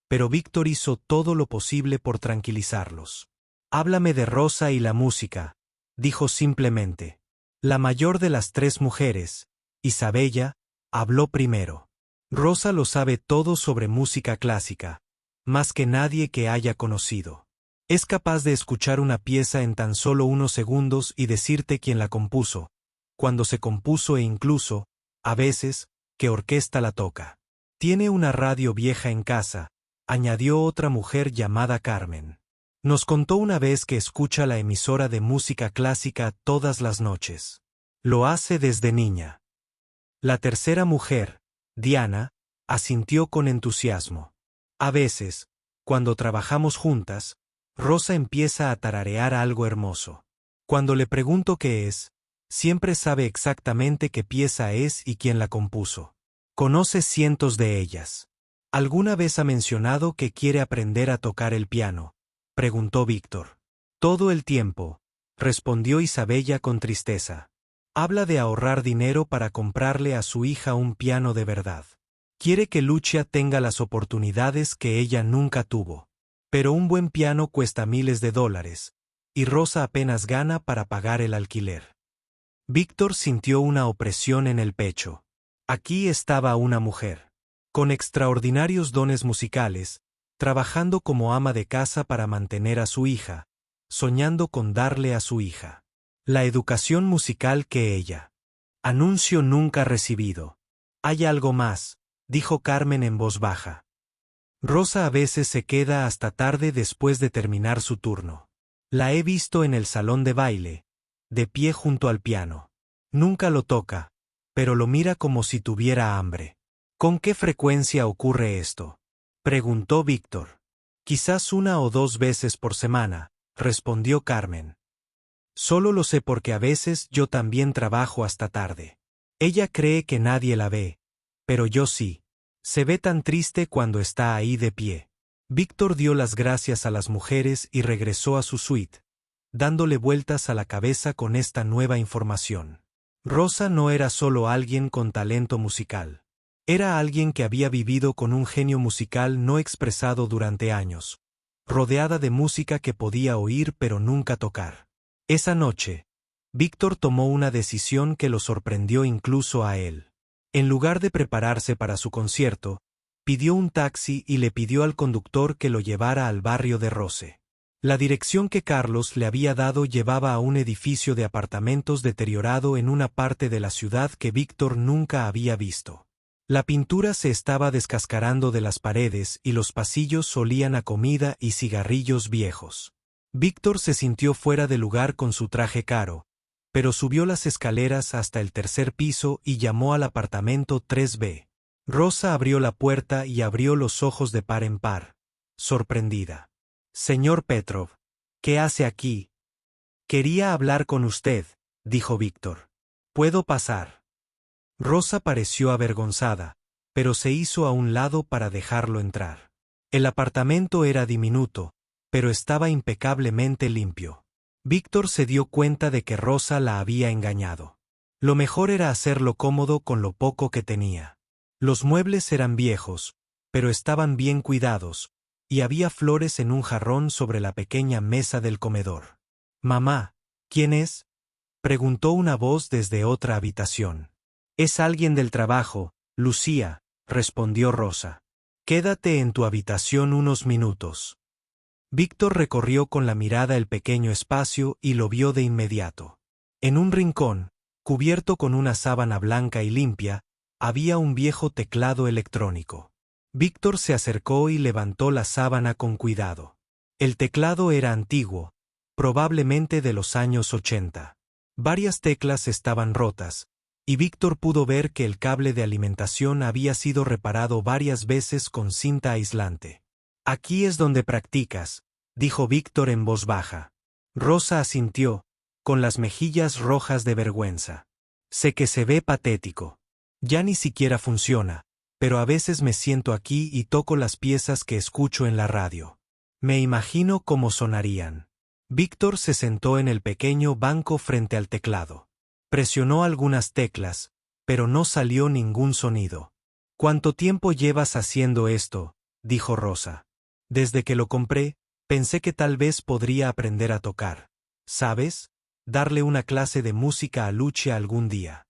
pero Víctor hizo todo lo posible por tranquilizarlos. Háblame de Rosa y la música, dijo simplemente. La mayor de las 3 mujeres, Isabella, habló primero. Rosa lo sabe todo sobre música clásica, más que nadie que haya conocido. Es capaz de escuchar una pieza en tan solo unos segundos y decirte quién la compuso, cuándo se compuso e incluso, a veces, qué orquesta la toca. Tiene una radio vieja en casa, añadió otra mujer llamada Carmen. Nos contó una vez que escucha la emisora de música clásica todas las noches. Lo hace desde niña. La tercera mujer, Diana, asintió con entusiasmo. A veces, cuando trabajamos juntas, Rosa empieza a tararear algo hermoso. Cuando le pregunto qué es, siempre sabe exactamente qué pieza es y quién la compuso. Conoce cientos de ellas. ¿Alguna vez ha mencionado que quiere aprender a tocar el piano?, preguntó Víctor. Todo el tiempo, respondió Isabella con tristeza. Habla de ahorrar dinero para comprarle a su hija un piano de verdad. Quiere que Lucia tenga las oportunidades que ella nunca tuvo. Pero un buen piano cuesta miles de dólares, y Rosa apenas gana para pagar el alquiler. Víctor sintió una opresión en el pecho. Aquí estaba una mujer, con extraordinarios dones musicales, trabajando como ama de casa para mantener a su hija, soñando con darle a su hija la educación musical que ella. Anuncio nunca recibido. Hay algo más, dijo Carmen en voz baja. Rosa a veces se queda hasta tarde después de terminar su turno. La he visto en el salón de baile, de pie junto al piano. Nunca lo toca, pero lo mira como si tuviera hambre. ¿Con qué frecuencia ocurre esto?, preguntó Víctor. Quizás 1 o 2 veces por semana, respondió Carmen. Solo lo sé porque a veces yo también trabajo hasta tarde. Ella cree que nadie la ve, pero yo sí. Se ve tan triste cuando está ahí de pie. Víctor dio las gracias a las mujeres y regresó a su suite, dándole vueltas a la cabeza con esta nueva información. Rosa no era solo alguien con talento musical. Era alguien que había vivido con un genio musical no expresado durante años, rodeada de música que podía oír pero nunca tocar. Esa noche, Víctor tomó una decisión que lo sorprendió incluso a él. En lugar de prepararse para su concierto, pidió un taxi y le pidió al conductor que lo llevara al barrio de Roce. La dirección que Carlos le había dado llevaba a un edificio de apartamentos deteriorado en una parte de la ciudad que Víctor nunca había visto. La pintura se estaba descascarando de las paredes y los pasillos olían a comida y cigarrillos viejos. Víctor se sintió fuera de lugar con su traje caro, pero subió las escaleras hasta el 3er piso y llamó al apartamento 3B. Rosa abrió la puerta y abrió los ojos de par en par, sorprendida. Señor Petrov, ¿qué hace aquí? Quería hablar con usted, dijo Víctor. ¿Puedo pasar? Rosa pareció avergonzada, pero se hizo a un lado para dejarlo entrar. El apartamento era diminuto, pero estaba impecablemente limpio. Víctor se dio cuenta de que Rosa la había engañado. Lo mejor era hacerlo cómodo con lo poco que tenía. Los muebles eran viejos, pero estaban bien cuidados, y había flores en un jarrón sobre la pequeña mesa del comedor. «Mamá, ¿quién es?», preguntó una voz desde otra habitación. «Es alguien del trabajo, Lucía», respondió Rosa. «Quédate en tu habitación unos minutos». Víctor recorrió con la mirada el pequeño espacio y lo vio de inmediato. En un rincón, cubierto con una sábana blanca y limpia, había un viejo teclado electrónico. Víctor se acercó y levantó la sábana con cuidado. El teclado era antiguo, probablemente de los años 80. Varias teclas estaban rotas, y Víctor pudo ver que el cable de alimentación había sido reparado varias veces con cinta aislante. «Aquí es donde practicas», dijo Víctor en voz baja. Rosa asintió, con las mejillas rojas de vergüenza. «Sé que se ve patético. Ya ni siquiera funciona, pero a veces me siento aquí y toco las piezas que escucho en la radio. Me imagino cómo sonarían». Víctor se sentó en el pequeño banco frente al teclado. Presionó algunas teclas, pero no salió ningún sonido. «¿Cuánto tiempo llevas haciendo esto?», dijo Rosa. «Desde que lo compré, pensé que tal vez podría aprender a tocar. ¿Sabes? Darle una clase de música a Lucia algún día.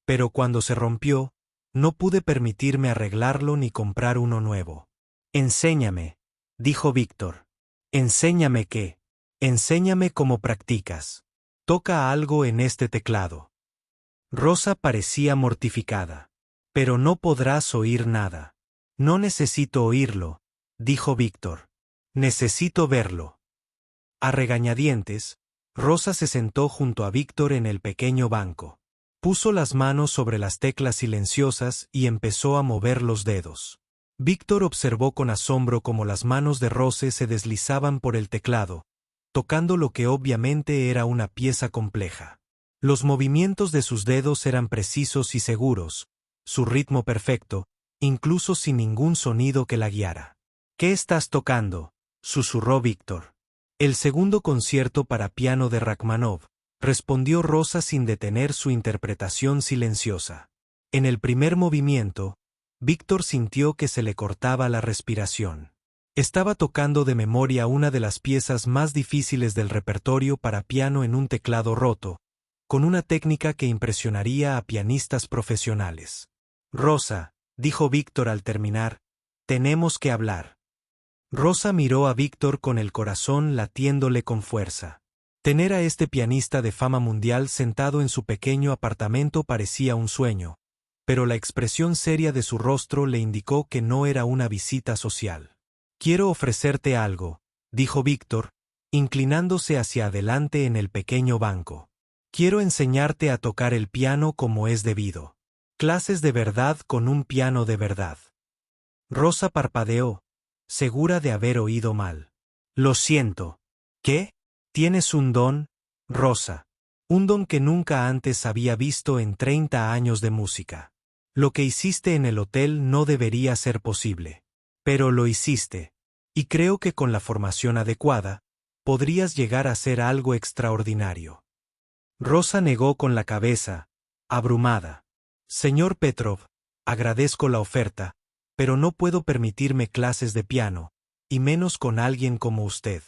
Pero cuando se rompió, no pude permitirme arreglarlo ni comprar uno nuevo». «Enséñame», dijo Víctor. «¿Enséñame qué?». «Enséñame cómo practicas. Toca algo en este teclado». Rosa parecía mortificada. «Pero no podrás oír nada». «No necesito oírlo», dijo Víctor. «Necesito verlo». A regañadientes, Rosa se sentó junto a Víctor en el pequeño banco. Puso las manos sobre las teclas silenciosas y empezó a mover los dedos. Víctor observó con asombro cómo las manos de Rose se deslizaban por el teclado, tocando lo que obviamente era una pieza compleja. Los movimientos de sus dedos eran precisos y seguros, su ritmo perfecto, incluso sin ningún sonido que la guiara. «¿Qué estás tocando?», susurró Víctor. «El segundo concierto para piano de Rachmaninoff», respondió Rosa sin detener su interpretación silenciosa. En el primer movimiento, Víctor sintió que se le cortaba la respiración. Estaba tocando de memoria una de las piezas más difíciles del repertorio para piano en un teclado roto, con una técnica que impresionaría a pianistas profesionales. «Rosa», dijo Víctor al terminar, «tenemos que hablar». Rosa miró a Víctor con el corazón latiéndole con fuerza. Tener a este pianista de fama mundial sentado en su pequeño apartamento parecía un sueño, pero la expresión seria de su rostro le indicó que no era una visita social. «Quiero ofrecerte algo», dijo Víctor, inclinándose hacia adelante en el pequeño banco. «Quiero enseñarte a tocar el piano como es debido. Clases de verdad con un piano de verdad». Rosa parpadeó, segura de haber oído mal. «Lo siento». «¿Qué? Tienes un don, Rosa. Un don que nunca antes había visto en 30 años de música. Lo que hiciste en el hotel no debería ser posible. Pero lo hiciste. Y creo que con la formación adecuada, podrías llegar a ser algo extraordinario». Rosa negó con la cabeza, abrumada. «Señor Petrov, agradezco la oferta, pero no puedo permitirme clases de piano, y menos con alguien como usted».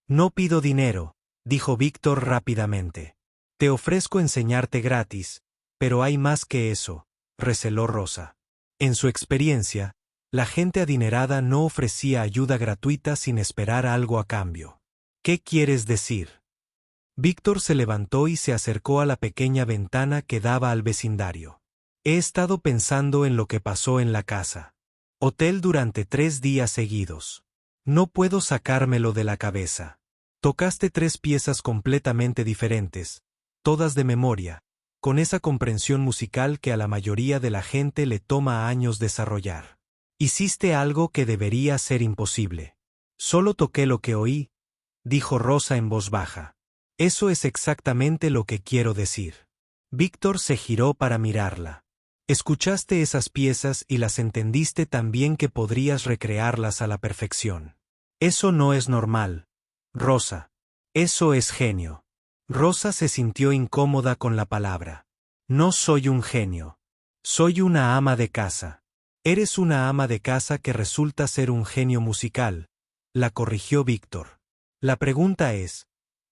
«No pido dinero», dijo Víctor rápidamente. «Te ofrezco enseñarte gratis, pero hay más que eso», receló Rosa. En su experiencia, la gente adinerada no ofrecía ayuda gratuita sin esperar algo a cambio. «¿Qué quieres decir?». Víctor se levantó y se acercó a la pequeña ventana que daba al vecindario. «He estado pensando en lo que pasó en la casa. Hotel durante 3 días seguidos. No puedo sacármelo de la cabeza. Tocaste 3 piezas completamente diferentes, todas de memoria, con esa comprensión musical que a la mayoría de la gente le toma años desarrollar. Hiciste algo que debería ser imposible». «Solo toqué lo que oí», dijo Rosa en voz baja. «Eso es exactamente lo que quiero decir». Víctor se giró para mirarla. «Escuchaste esas piezas y las entendiste tan bien que podrías recrearlas a la perfección. Eso no es normal, Rosa. Eso es genio». Rosa se sintió incómoda con la palabra. «No soy un genio. Soy una ama de casa». Eres una ama de casa que resulta ser un genio musical, la corrigió Víctor. La pregunta es,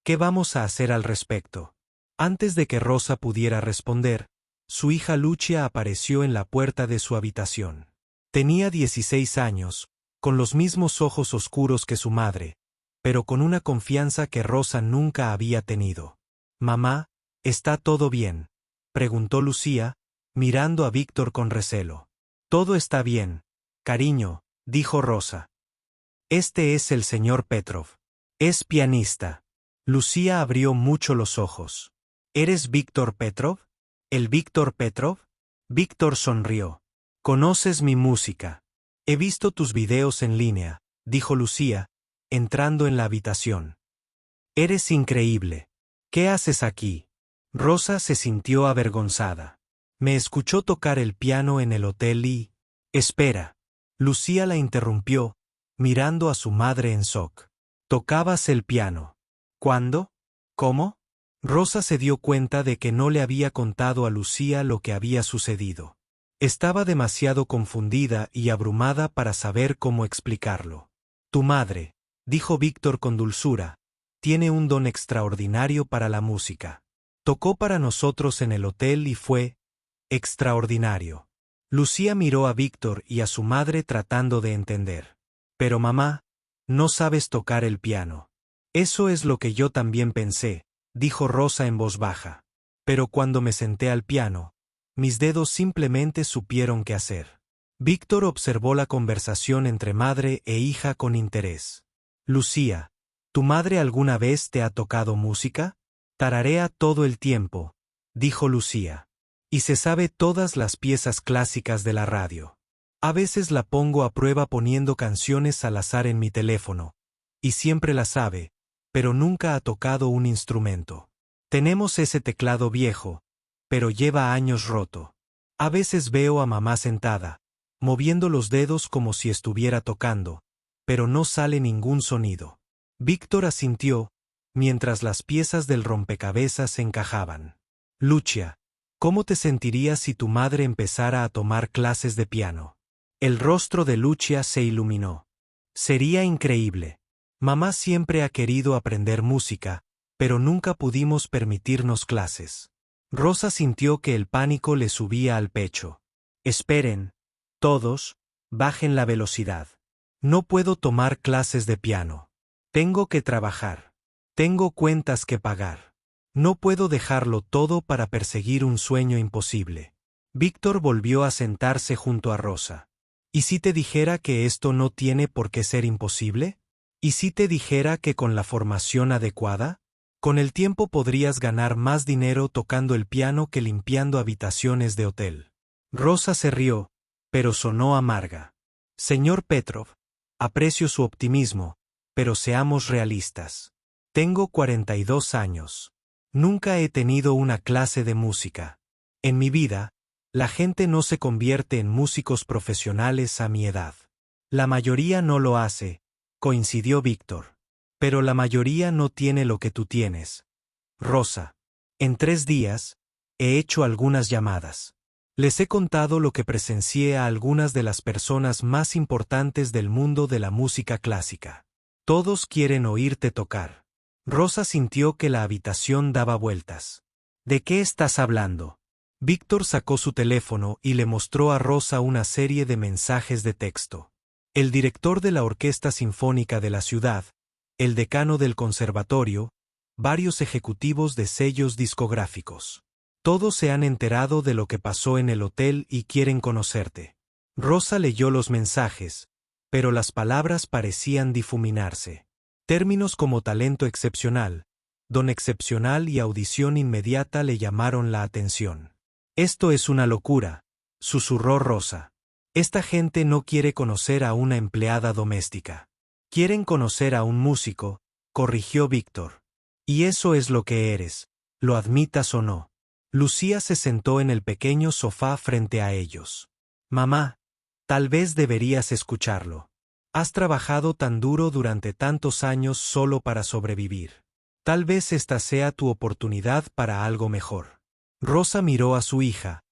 ¿qué vamos a hacer al respecto? Antes de que Rosa pudiera responder, su hija Lucia apareció en la puerta de su habitación. Tenía 16 años, con los mismos ojos oscuros que su madre, pero con una confianza que Rosa nunca había tenido. «Mamá, ¿está todo bien?», preguntó Lucía, mirando a Víctor con recelo. «Todo está bien, cariño», dijo Rosa. «Este es el señor Petrov. Es pianista». Lucía abrió mucho los ojos. «¿Eres Víctor Petrov? ¿El Víctor Petrov?». Víctor sonrió. «¿Conoces mi música? He visto tus videos en línea», dijo Lucía, entrando en la habitación. «Eres increíble. ¿Qué haces aquí?». Rosa se sintió avergonzada. «Me escuchó tocar el piano en el hotel y...». «Espera». Lucía la interrumpió, mirando a su madre en shock. «¿Tocabas el piano? ¿Cuándo? ¿Cómo?». Rosa se dio cuenta de que no le había contado a Lucía lo que había sucedido. Estaba demasiado confundida y abrumada para saber cómo explicarlo. «Tu madre», dijo Víctor con dulzura, «tiene un don extraordinario para la música. Tocó para nosotros en el hotel y fue extraordinario». Lucía miró a Víctor y a su madre tratando de entender. «Pero mamá, no sabes tocar el piano». «Eso es lo que yo también pensé», dijo Rosa en voz baja. «Pero cuando me senté al piano, mis dedos simplemente supieron qué hacer». Víctor observó la conversación entre madre e hija con interés. «Lucía, ¿tu madre alguna vez te ha tocado música?». «Tararea todo el tiempo», dijo Lucía. «Y se sabe todas las piezas clásicas de la radio. A veces la pongo a prueba poniendo canciones al azar en mi teléfono, y siempre la sabe, pero nunca ha tocado un instrumento. Tenemos ese teclado viejo, pero lleva años roto. A veces veo a mamá sentada, moviendo los dedos como si estuviera tocando, pero no sale ningún sonido». Víctor asintió, mientras las piezas del rompecabezas se encajaban. «Lucia, ¿cómo te sentirías si tu madre empezara a tomar clases de piano?». El rostro de Lucia se iluminó. «Sería increíble. Mamá siempre ha querido aprender música, pero nunca pudimos permitirnos clases». Rosa sintió que el pánico le subía al pecho. «Esperen. Todos, bajen la velocidad. No puedo tomar clases de piano. Tengo que trabajar. Tengo cuentas que pagar. No puedo dejarlo todo para perseguir un sueño imposible». Víctor volvió a sentarse junto a Rosa. «¿Y si te dijera que esto no tiene por qué ser imposible? ¿Y si te dijera que con la formación adecuada, con el tiempo podrías ganar más dinero tocando el piano que limpiando habitaciones de hotel?». Rosa se rió, pero sonó amarga. «Señor Petrov, aprecio su optimismo, pero seamos realistas. Tengo 42 años. Nunca he tenido una clase de música. En mi vida, la gente no se convierte en músicos profesionales a mi edad. La mayoría no lo hace», coincidió Víctor. «Pero la mayoría no tiene lo que tú tienes. Rosa, en 3 días, he hecho algunas llamadas. Les he contado lo que presencié a algunas de las personas más importantes del mundo de la música clásica. Todos quieren oírte tocar». Rosa sintió que la habitación daba vueltas. «¿De qué estás hablando?». Víctor sacó su teléfono y le mostró a Rosa una serie de mensajes de texto. El director de la Orquesta Sinfónica de la ciudad, el decano del conservatorio, varios ejecutivos de sellos discográficos. Todos se han enterado de lo que pasó en el hotel y quieren conocerte». Rosa leyó los mensajes, pero las palabras parecían difuminarse. Términos como talento excepcional, don excepcional y audición inmediata le llamaron la atención. «Esto es una locura», susurró Rosa. «Esta gente no quiere conocer a una empleada doméstica. Quieren conocer a un músico», corrigió Víctor. «Y eso es lo que eres, lo admitas o no». Lucía se sentó en el pequeño sofá frente a ellos. «Mamá, tal vez deberías escucharlo. Has trabajado tan duro durante tantos años solo para sobrevivir. Tal vez esta sea tu oportunidad para algo mejor». Rosa miró a su hija,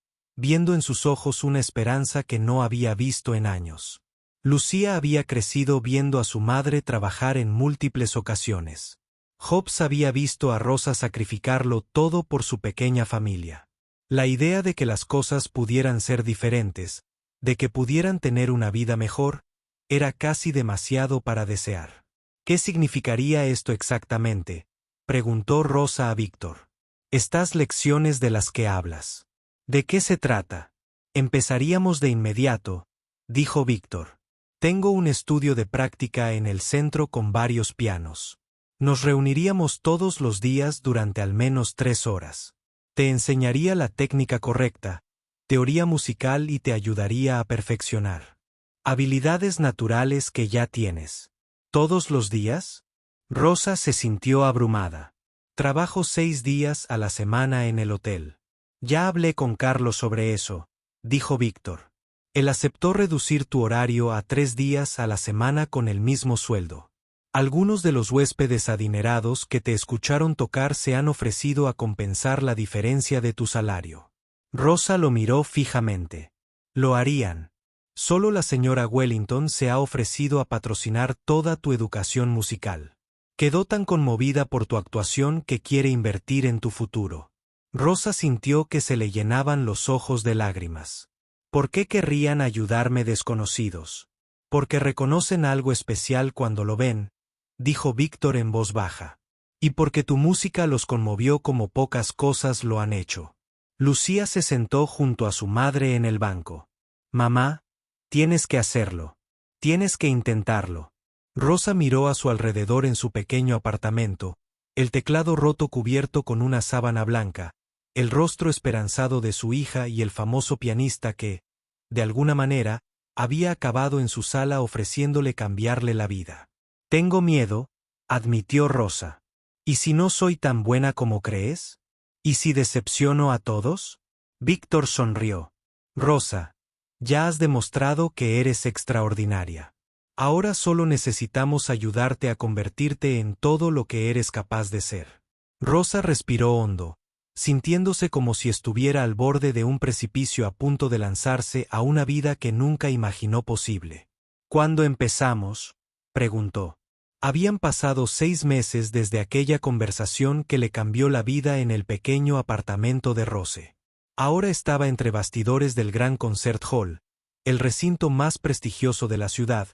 viendo en sus ojos una esperanza que no había visto en años. Lucía había crecido viendo a su madre trabajar en múltiples ocasiones. Hobbs había visto a Rosa sacrificarlo todo por su pequeña familia. La idea de que las cosas pudieran ser diferentes, de que pudieran tener una vida mejor, era casi demasiado para desear. ¿Qué significaría esto exactamente?, preguntó Rosa a Víctor. Estas lecciones de las que hablas. ¿De qué se trata? Empezaríamos de inmediato, dijo Víctor. Tengo un estudio de práctica en el centro con varios pianos. Nos reuniríamos todos los días durante al menos 3 horas. Te enseñaría la técnica correcta, teoría musical y te ayudaría a perfeccionar habilidades naturales que ya tienes. ¿Todos los días? Rosa se sintió abrumada. Trabajo 6 días a la semana en el hotel. Ya hablé con Carlos sobre eso, dijo Víctor. Él aceptó reducir tu horario a 3 días a la semana con el mismo sueldo. Algunos de los huéspedes adinerados que te escucharon tocar se han ofrecido a compensar la diferencia de tu salario. Rosa lo miró fijamente. Lo harían. Solo la señora Wellington se ha ofrecido a patrocinar toda tu educación musical. Quedó tan conmovida por tu actuación que quiere invertir en tu futuro. Rosa sintió que se le llenaban los ojos de lágrimas. ¿Por qué querrían ayudarme desconocidos? Porque reconocen algo especial cuando lo ven, dijo Víctor en voz baja. Y porque tu música los conmovió como pocas cosas lo han hecho. Lucía se sentó junto a su madre en el banco. Mamá, tienes que hacerlo. Tienes que intentarlo. Rosa miró a su alrededor en su pequeño apartamento, el teclado roto cubierto con una sábana blanca, el rostro esperanzado de su hija y el famoso pianista que, de alguna manera, había acabado en su sala ofreciéndole cambiarle la vida. Tengo miedo, admitió Rosa. ¿Y si no soy tan buena como crees? ¿Y si decepciono a todos? Víctor sonrió. Rosa, ya has demostrado que eres extraordinaria. Ahora solo necesitamos ayudarte a convertirte en todo lo que eres capaz de ser. Rosa respiró hondo, sintiéndose como si estuviera al borde de un precipicio a punto de lanzarse a una vida que nunca imaginó posible. ¿Cuándo empezamos?, preguntó. Habían pasado 6 meses desde aquella conversación que le cambió la vida en el pequeño apartamento de Rose. Ahora estaba entre bastidores del Gran Concert Hall, el recinto más prestigioso de la ciudad,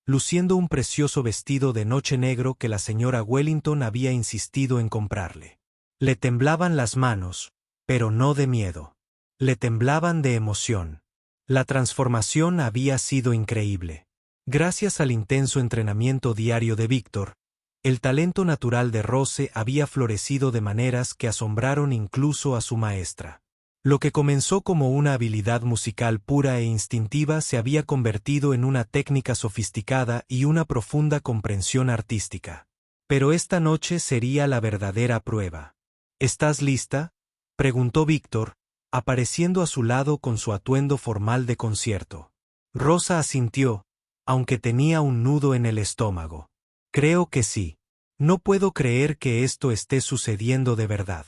luciendo un precioso vestido de noche negro que la señora Wellington había insistido en comprarle. Le temblaban las manos, pero no de miedo. Le temblaban de emoción. La transformación había sido increíble. Gracias al intenso entrenamiento diario de Víctor, el talento natural de Rose había florecido de maneras que asombraron incluso a su maestra. Lo que comenzó como una habilidad musical pura e instintiva se había convertido en una técnica sofisticada y una profunda comprensión artística. Pero esta noche sería la verdadera prueba. ¿Estás lista?, preguntó Víctor, apareciendo a su lado con su atuendo formal de concierto. Rosa asintió, aunque tenía un nudo en el estómago. Creo que sí. No puedo creer que esto esté sucediendo de verdad.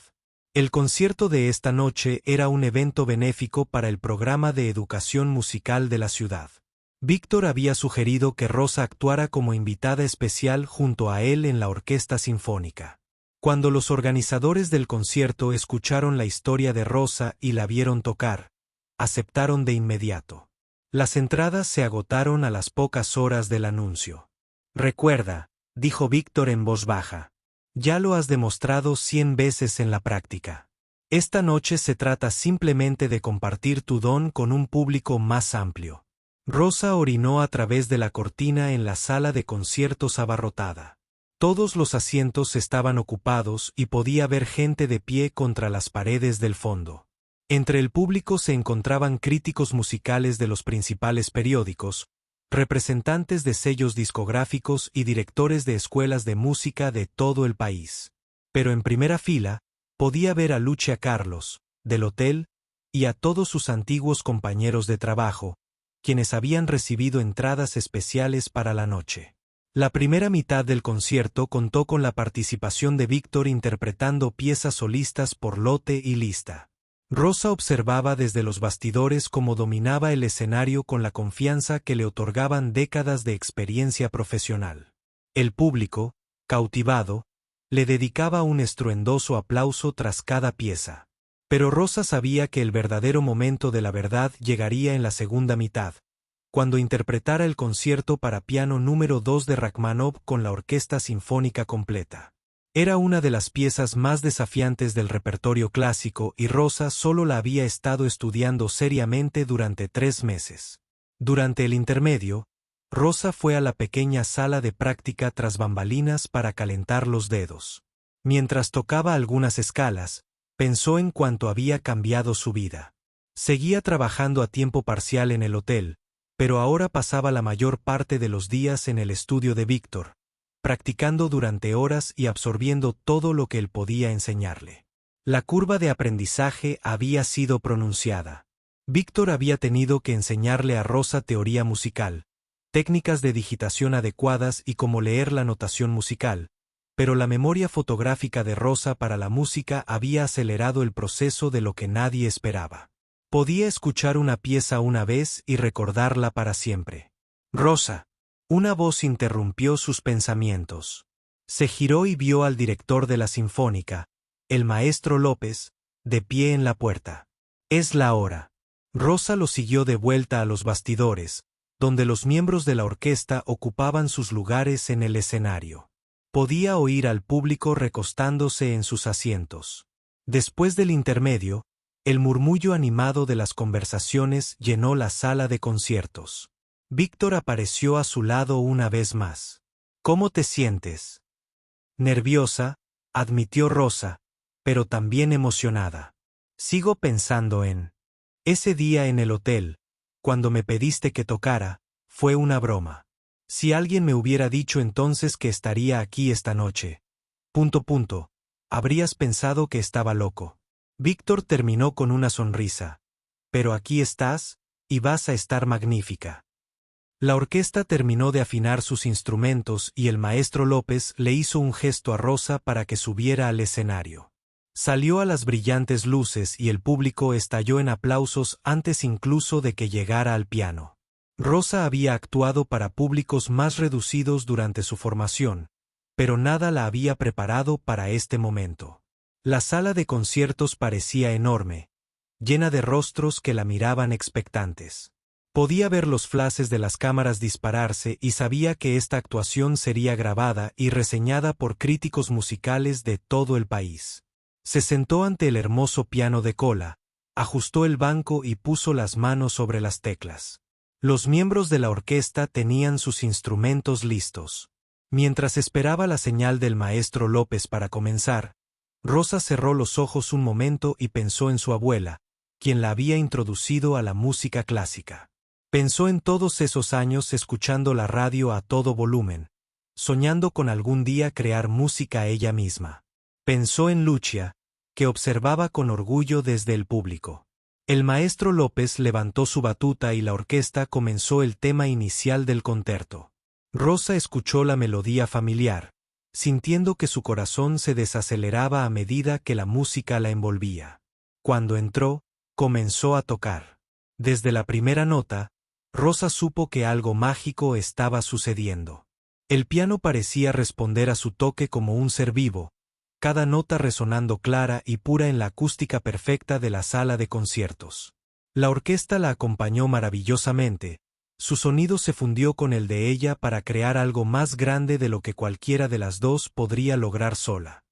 El concierto de esta noche era un evento benéfico para el programa de educación musical de la ciudad. Víctor había sugerido que Rosa actuara como invitada especial junto a él en la orquesta sinfónica. Cuando los organizadores del concierto escucharon la historia de Rosa y la vieron tocar, aceptaron de inmediato. Las entradas se agotaron a las pocas horas del anuncio. Recuerda, dijo Víctor en voz baja. Ya lo has demostrado 100 veces en la práctica. Esta noche se trata simplemente de compartir tu don con un público más amplio. Rosa orinó a través de la cortina en la sala de conciertos abarrotada. Todos los asientos estaban ocupados y podía ver gente de pie contra las paredes del fondo. Entre el público se encontraban críticos musicales de los principales periódicos, representantes de sellos discográficos y directores de escuelas de música de todo el país. Pero en primera fila, podía ver a Lucia Carlos, del hotel, y a todos sus antiguos compañeros de trabajo, quienes habían recibido entradas especiales para la noche. La primera mitad del concierto contó con la participación de Víctor interpretando piezas solistas por lote y lista. Rosa observaba desde los bastidores cómo dominaba el escenario con la confianza que le otorgaban décadas de experiencia profesional. El público, cautivado, le dedicaba un estruendoso aplauso tras cada pieza. Pero Rosa sabía que el verdadero momento de la verdad llegaría en la segunda mitad, cuando interpretara el concierto para piano número 2 de Rachmaninoff con la Orquesta Sinfónica completa. Era una de las piezas más desafiantes del repertorio clásico y Rosa solo la había estado estudiando seriamente durante 3 meses. Durante el intermedio, Rosa fue a la pequeña sala de práctica tras bambalinas para calentar los dedos. Mientras tocaba algunas escalas, pensó en cuánto había cambiado su vida. Seguía trabajando a tiempo parcial en el hotel, pero ahora pasaba la mayor parte de los días en el estudio de Víctor, practicando durante horas y absorbiendo todo lo que él podía enseñarle. La curva de aprendizaje había sido pronunciada. Víctor había tenido que enseñarle a Rosa teoría musical, técnicas de digitación adecuadas y cómo leer la notación musical, pero la memoria fotográfica de Rosa para la música había acelerado el proceso de lo que nadie esperaba. Podía escuchar una pieza una vez y recordarla para siempre. Rosa. Una voz interrumpió sus pensamientos. Se giró y vio al director de la Sinfónica, el maestro López, de pie en la puerta. Es la hora. Rosa lo siguió de vuelta a los bastidores, donde los miembros de la orquesta ocupaban sus lugares en el escenario. Podía oír al público recostándose en sus asientos. Después del intermedio, el murmullo animado de las conversaciones llenó la sala de conciertos. Víctor apareció a su lado una vez más. ¿Cómo te sientes? Nerviosa, admitió Rosa, pero también emocionada. Sigo pensando en... Ese día en el hotel, cuando me pediste que tocara, fue una broma. Si alguien me hubiera dicho entonces que estaría aquí esta noche... habrías pensado que estaba loco. Víctor terminó con una sonrisa. Pero aquí estás, y vas a estar magnífica. La orquesta terminó de afinar sus instrumentos y el maestro López le hizo un gesto a Rosa para que subiera al escenario. Salió a las brillantes luces y el público estalló en aplausos antes incluso de que llegara al piano. Rosa había actuado para públicos más reducidos durante su formación, pero nada la había preparado para este momento. La sala de conciertos parecía enorme, llena de rostros que la miraban expectantes. Podía ver los flashes de las cámaras dispararse y sabía que esta actuación sería grabada y reseñada por críticos musicales de todo el país. Se sentó ante el hermoso piano de cola, ajustó el banco y puso las manos sobre las teclas. Los miembros de la orquesta tenían sus instrumentos listos. Mientras esperaba la señal del maestro López para comenzar, Rosa cerró los ojos un momento y pensó en su abuela, quien la había introducido a la música clásica. Pensó en todos esos años escuchando la radio a todo volumen, soñando con algún día crear música ella misma. Pensó en Lucia, que observaba con orgullo desde el público. El maestro López levantó su batuta y la orquesta comenzó el tema inicial del concerto. Rosa escuchó la melodía familiar, sintiendo que su corazón se desaceleraba a medida que la música la envolvía. Cuando entró, comenzó a tocar. Desde la primera nota, Rosa supo que algo mágico estaba sucediendo. El piano parecía responder a su toque como un ser vivo, cada nota resonando clara y pura en la acústica perfecta de la sala de conciertos. La orquesta la acompañó maravillosamente, su sonido se fundió con el de ella para crear algo más grande de lo que cualquiera de las dos podría lograr sola.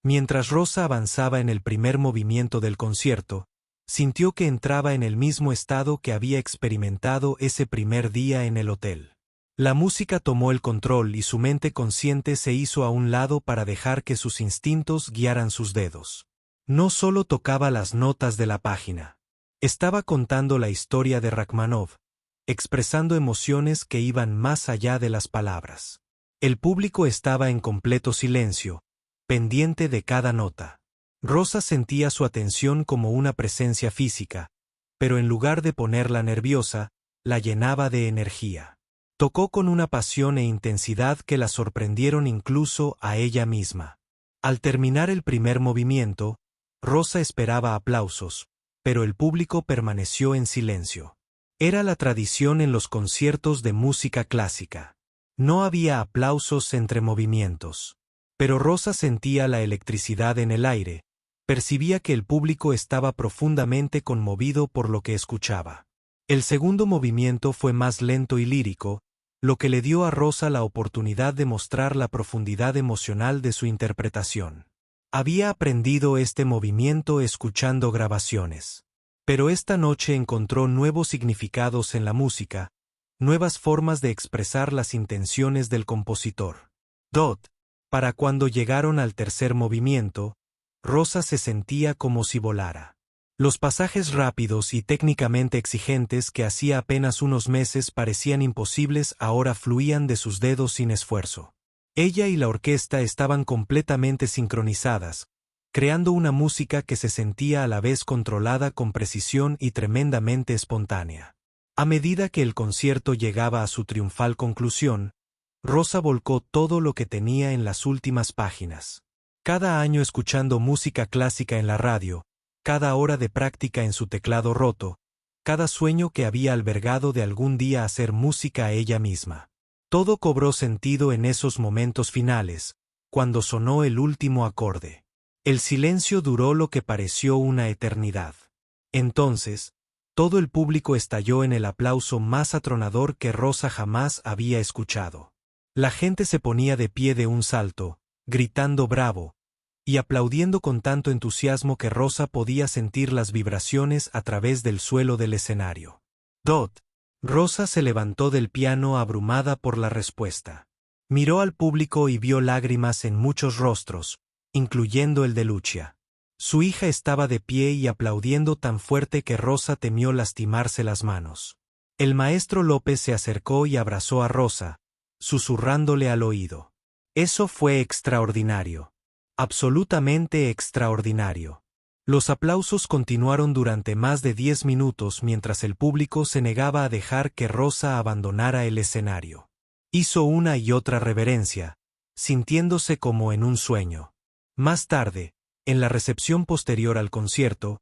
Mientras Rosa avanzaba en el primer movimiento del concierto, sintió que entraba en el mismo estado que había experimentado ese primer día en el hotel. La música tomó el control y su mente consciente se hizo a un lado para dejar que sus instintos guiaran sus dedos. No solo tocaba las notas de la página. Estaba contando la historia de Rachmaninoff, expresando emociones que iban más allá de las palabras. El público estaba en completo silencio, pendiente de cada nota. Rosa sentía su atención como una presencia física, pero en lugar de ponerla nerviosa, la llenaba de energía. Tocó con una pasión e intensidad que la sorprendieron incluso a ella misma. Al terminar el primer movimiento, Rosa esperaba aplausos, pero el público permaneció en silencio. Era la tradición en los conciertos de música clásica. No había aplausos entre movimientos. Pero Rosa sentía la electricidad en el aire, percibía que el público estaba profundamente conmovido por lo que escuchaba. El segundo movimiento fue más lento y lírico, lo que le dio a Rosa la oportunidad de mostrar la profundidad emocional de su interpretación. Había aprendido este movimiento escuchando grabaciones. Pero esta noche encontró nuevos significados en la música, nuevas formas de expresar las intenciones del compositor. Para cuando llegaron al tercer movimiento, Rosa se sentía como si volara. Los pasajes rápidos y técnicamente exigentes que hacía apenas unos meses parecían imposibles ahora fluían de sus dedos sin esfuerzo. Ella y la orquesta estaban completamente sincronizadas, creando una música que se sentía a la vez controlada con precisión y tremendamente espontánea. A medida que el concierto llegaba a su triunfal conclusión, Rosa volcó todo lo que tenía en las últimas páginas. Cada año escuchando música clásica en la radio, cada hora de práctica en su teclado roto, cada sueño que había albergado de algún día hacer música a ella misma. Todo cobró sentido en esos momentos finales, cuando sonó el último acorde. El silencio duró lo que pareció una eternidad. Entonces, todo el público estalló en el aplauso más atronador que Rosa jamás había escuchado. La gente se ponía de pie de un salto, gritando bravo, y aplaudiendo con tanto entusiasmo que Rosa podía sentir las vibraciones a través del suelo del escenario. Rosa se levantó del piano abrumada por la respuesta. Miró al público y vio lágrimas en muchos rostros, incluyendo el de Lucia. Su hija estaba de pie y aplaudiendo tan fuerte que Rosa temió lastimarse las manos. El maestro López se acercó y abrazó a Rosa, susurrándole al oído. Eso fue extraordinario. Absolutamente extraordinario. Los aplausos continuaron durante más de 10 minutos mientras el público se negaba a dejar que Rosa abandonara el escenario. Hizo una y otra reverencia, sintiéndose como en un sueño. Más tarde, en la recepción posterior al concierto,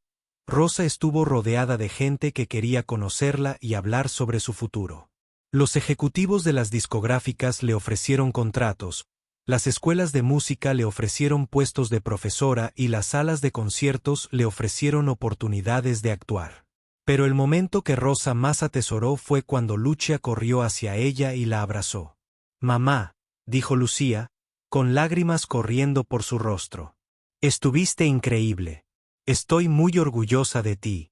Rosa estuvo rodeada de gente que quería conocerla y hablar sobre su futuro. Los ejecutivos de las discográficas le ofrecieron contratos, las escuelas de música le ofrecieron puestos de profesora y las salas de conciertos le ofrecieron oportunidades de actuar. Pero el momento que Rosa más atesoró fue cuando Lucia corrió hacia ella y la abrazó. «Mamá», dijo Lucía, con lágrimas corriendo por su rostro. «Estuviste increíble. Estoy muy orgullosa de ti».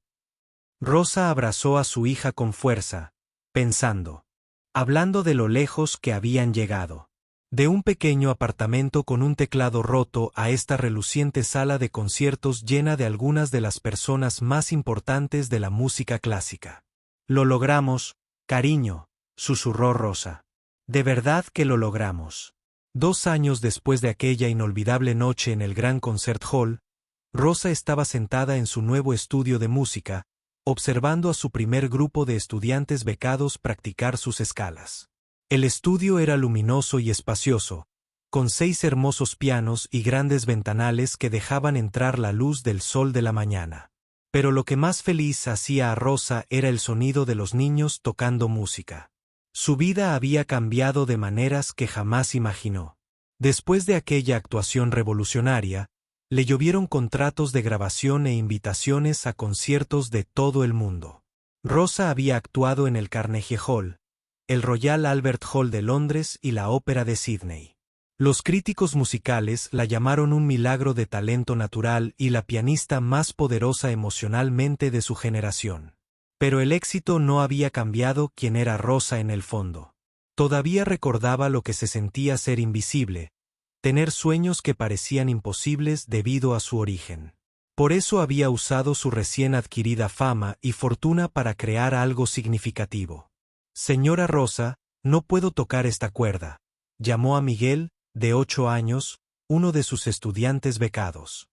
Rosa abrazó a su hija con fuerza, hablando de lo lejos que habían llegado. De un pequeño apartamento con un teclado roto a esta reluciente sala de conciertos llena de algunas de las personas más importantes de la música clásica. «Lo logramos, cariño», susurró Rosa. «De verdad que lo logramos». 2 años después de aquella inolvidable noche en el Gran Concert Hall, Rosa estaba sentada en su nuevo estudio de música, observando a su primer grupo de estudiantes becados practicar sus escalas. El estudio era luminoso y espacioso, con 6 hermosos pianos y grandes ventanales que dejaban entrar la luz del sol de la mañana. Pero lo que más feliz hacía a Rosa era el sonido de los niños tocando música. Su vida había cambiado de maneras que jamás imaginó. Después de aquella actuación revolucionaria, le llovieron contratos de grabación e invitaciones a conciertos de todo el mundo. Rosa había actuado en el Carnegie Hall, el Royal Albert Hall de Londres y la Ópera de Sídney. Los críticos musicales la llamaron un milagro de talento natural y la pianista más poderosa emocionalmente de su generación. Pero el éxito no había cambiado quién era Rosa en el fondo. Todavía recordaba lo que se sentía ser invisible, tener sueños que parecían imposibles debido a su origen. Por eso había usado su recién adquirida fama y fortuna para crear algo significativo. «Señora Rosa, no puedo tocar esta cuerda», llamó a Miguel, de 8 años, uno de sus estudiantes becados.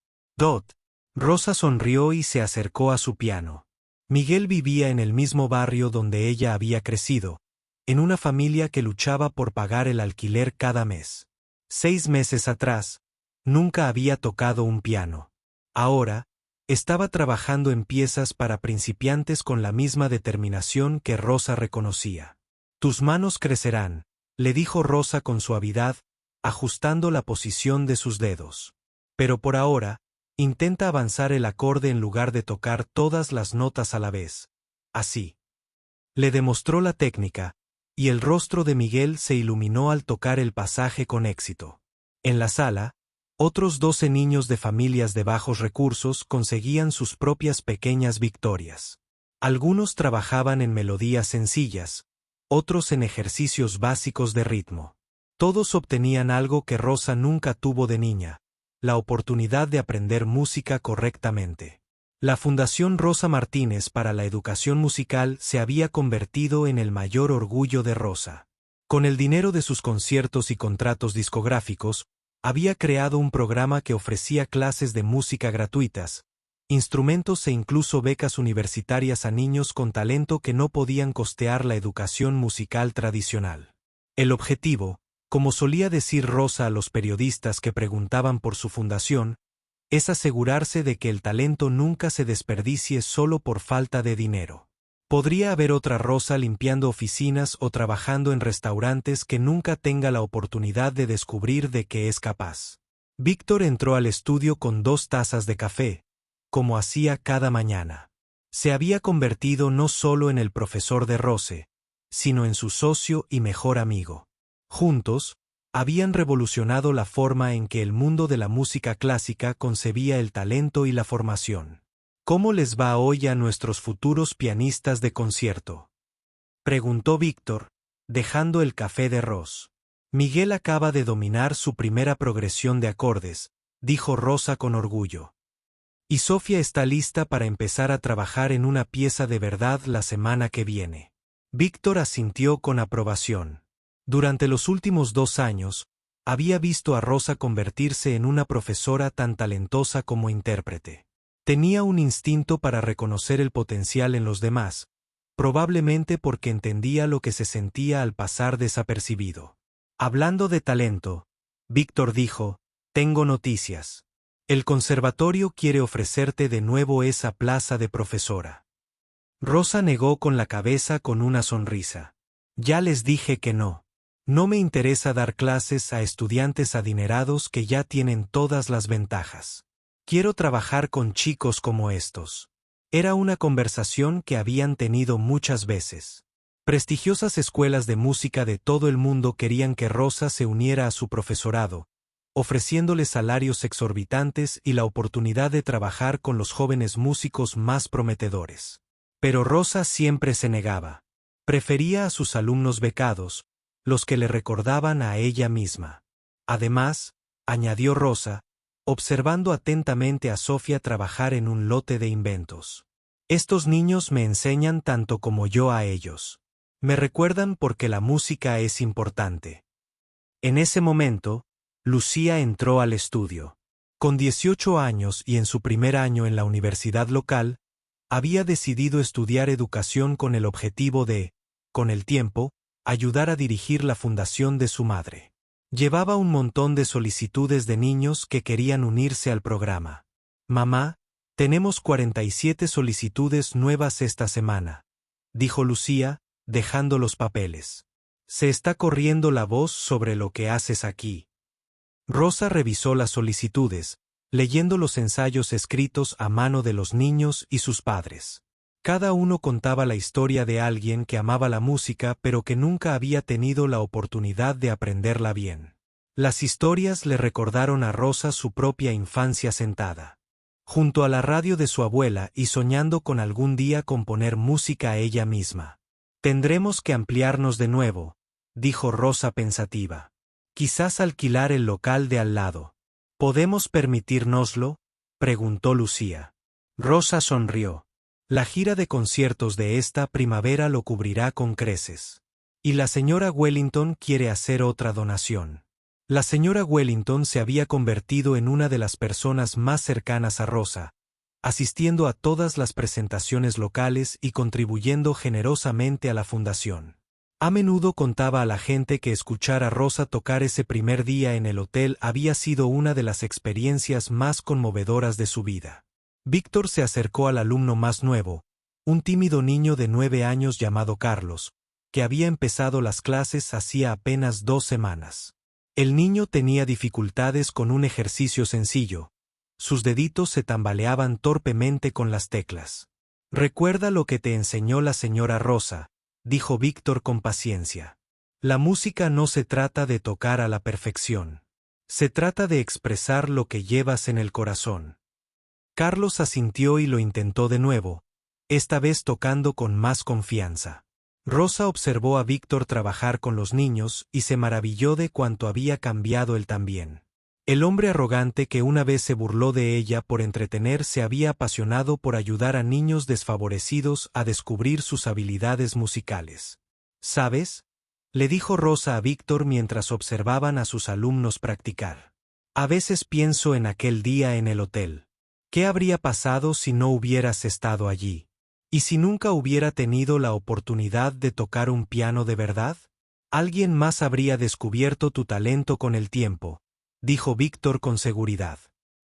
Rosa sonrió y se acercó a su piano. Miguel vivía en el mismo barrio donde ella había crecido, en una familia que luchaba por pagar el alquiler cada mes. 6 meses atrás, nunca había tocado un piano. Ahora, estaba trabajando en piezas para principiantes con la misma determinación que Rosa reconocía. «Tus manos crecerán», le dijo Rosa con suavidad, ajustando la posición de sus dedos. «Pero por ahora, intenta avanzar el acorde en lugar de tocar todas las notas a la vez. Así». Le demostró la técnica, y el rostro de Miguel se iluminó al tocar el pasaje con éxito. En la sala, otros 12 niños de familias de bajos recursos conseguían sus propias pequeñas victorias. Algunos trabajaban en melodías sencillas, otros en ejercicios básicos de ritmo. Todos obtenían algo que Rosa nunca tuvo de niña: la oportunidad de aprender música correctamente. La Fundación Rosa Martínez para la Educación Musical se había convertido en el mayor orgullo de Rosa. Con el dinero de sus conciertos y contratos discográficos, había creado un programa que ofrecía clases de música gratuitas, instrumentos e incluso becas universitarias a niños con talento que no podían costear la educación musical tradicional. El objetivo, como solía decir Rosa a los periodistas que preguntaban por su fundación, es asegurarse de que el talento nunca se desperdicie solo por falta de dinero. Podría haber otra Rosa limpiando oficinas o trabajando en restaurantes que nunca tenga la oportunidad de descubrir de qué es capaz. Víctor entró al estudio con 2 tazas de café, como hacía cada mañana. Se había convertido no solo en el profesor de Rose, sino en su socio y mejor amigo. Juntos, habían revolucionado la forma en que el mundo de la música clásica concebía el talento y la formación. «¿Cómo les va hoy a nuestros futuros pianistas de concierto?», preguntó Víctor, dejando el café de Ros. «Miguel acaba de dominar su primera progresión de acordes», dijo Rosa con orgullo. «Y Sofía está lista para empezar a trabajar en una pieza de verdad la semana que viene». Víctor asintió con aprobación. Durante los últimos 2 años, había visto a Rosa convertirse en una profesora tan talentosa como intérprete. Tenía un instinto para reconocer el potencial en los demás, probablemente porque entendía lo que se sentía al pasar desapercibido. Hablando de talento, Víctor dijo: «Tengo noticias. El conservatorio quiere ofrecerte de nuevo esa plaza de profesora». Rosa negó con la cabeza con una sonrisa. «Ya les dije que no. No me interesa dar clases a estudiantes adinerados que ya tienen todas las ventajas. Quiero trabajar con chicos como estos». Era una conversación que habían tenido muchas veces. Prestigiosas escuelas de música de todo el mundo querían que Rosa se uniera a su profesorado, ofreciéndole salarios exorbitantes y la oportunidad de trabajar con los jóvenes músicos más prometedores. Pero Rosa siempre se negaba. Prefería a sus alumnos becados, los que le recordaban a ella misma. Además, añadió Rosa, observando atentamente a Sofía trabajar en un lote de inventos, «estos niños me enseñan tanto como yo a ellos. Me recuerdan porque la música es importante». En ese momento, Lucía entró al estudio. Con 18 años y en su primer año en la universidad local, había decidido estudiar educación con el objetivo de, con el tiempo, ayudar a dirigir la fundación de su madre. Llevaba un montón de solicitudes de niños que querían unirse al programa. «Mamá, tenemos 47 solicitudes nuevas esta semana», dijo Lucía, dejando los papeles. «Se está corriendo la voz sobre lo que haces aquí». Rosa revisó las solicitudes, leyendo los ensayos escritos a mano de los niños y sus padres. Cada uno contaba la historia de alguien que amaba la música pero que nunca había tenido la oportunidad de aprenderla bien. Las historias le recordaron a Rosa su propia infancia sentada junto a la radio de su abuela y soñando con algún día componer música ella misma. «Tendremos que ampliarnos de nuevo», dijo Rosa pensativa. «Quizás alquilar el local de al lado». «¿Podemos permitírnoslo?», preguntó Lucía. Rosa sonrió. «La gira de conciertos de esta primavera lo cubrirá con creces. Y la señora Wellington quiere hacer otra donación». La señora Wellington se había convertido en una de las personas más cercanas a Rosa, asistiendo a todas las presentaciones locales y contribuyendo generosamente a la fundación. A menudo contaba a la gente que escuchar a Rosa tocar ese primer día en el hotel había sido una de las experiencias más conmovedoras de su vida. Víctor se acercó al alumno más nuevo, un tímido niño de 9 años llamado Carlos, que había empezado las clases hacía apenas 2 semanas. El niño tenía dificultades con un ejercicio sencillo. Sus deditos se tambaleaban torpemente con las teclas. «Recuerda lo que te enseñó la señora Rosa», dijo Víctor con paciencia. «La música no se trata de tocar a la perfección. Se trata de expresar lo que llevas en el corazón». Carlos asintió y lo intentó de nuevo, esta vez tocando con más confianza. Rosa observó a Víctor trabajar con los niños y se maravilló de cuánto había cambiado él también. El hombre arrogante que una vez se burló de ella por entretener se había apasionado por ayudar a niños desfavorecidos a descubrir sus habilidades musicales. «¿Sabes?», le dijo Rosa a Víctor mientras observaban a sus alumnos practicar. «A veces pienso en aquel día en el hotel. ¿Qué habría pasado si no hubieras estado allí? ¿Y si nunca hubiera tenido la oportunidad de tocar un piano de verdad? Alguien más habría descubierto tu talento con el tiempo», dijo Víctor con seguridad.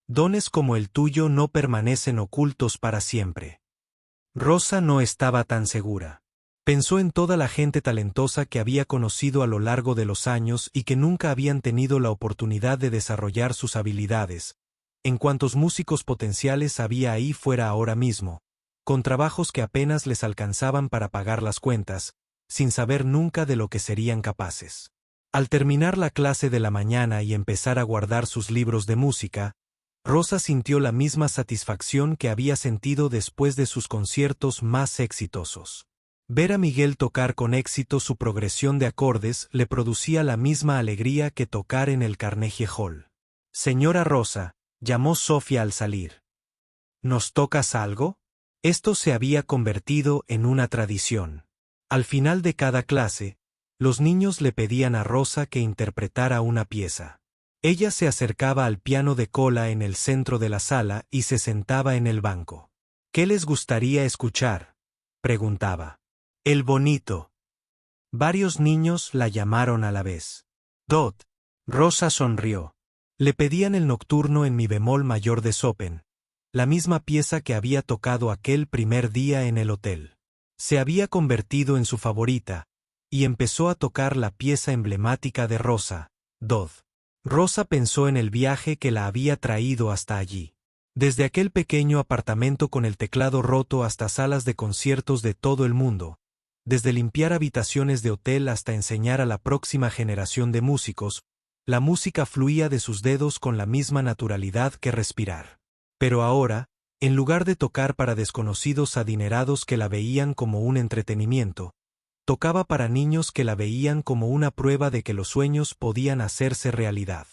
«Dones como el tuyo no permanecen ocultos para siempre». Rosa no estaba tan segura. Pensó en toda la gente talentosa que había conocido a lo largo de los años y que nunca habían tenido la oportunidad de desarrollar sus habilidades, en cuantos músicos potenciales había ahí fuera ahora mismo, con trabajos que apenas les alcanzaban para pagar las cuentas, sin saber nunca de lo que serían capaces. Al terminar la clase de la mañana y empezar a guardar sus libros de música, Rosa sintió la misma satisfacción que había sentido después de sus conciertos más exitosos. Ver a Miguel tocar con éxito su progresión de acordes le producía la misma alegría que tocar en el Carnegie Hall. «Señora Rosa», llamó Sofía al salir. «¿Nos tocas algo?». Esto se había convertido en una tradición. Al final de cada clase, los niños le pedían a Rosa que interpretara una pieza. Ella se acercaba al piano de cola en el centro de la sala y se sentaba en el banco. «¿Qué les gustaría escuchar?», preguntaba. «El bonito». Varios niños la llamaron a la vez. «Dot». Rosa sonrió. Le pedían el nocturno en mi bemol mayor de Chopin, la misma pieza que había tocado aquel primer día en el hotel. Se había convertido en su favorita, y empezó a tocar la pieza emblemática de Rosa, Dod. Rosa pensó en el viaje que la había traído hasta allí. Desde aquel pequeño apartamento con el teclado roto hasta salas de conciertos de todo el mundo, desde limpiar habitaciones de hotel hasta enseñar a la próxima generación de músicos, la música fluía de sus dedos con la misma naturalidad que respirar. Pero ahora, en lugar de tocar para desconocidos adinerados que la veían como un entretenimiento, tocaba para niños que la veían como una prueba de que los sueños podían hacerse realidad.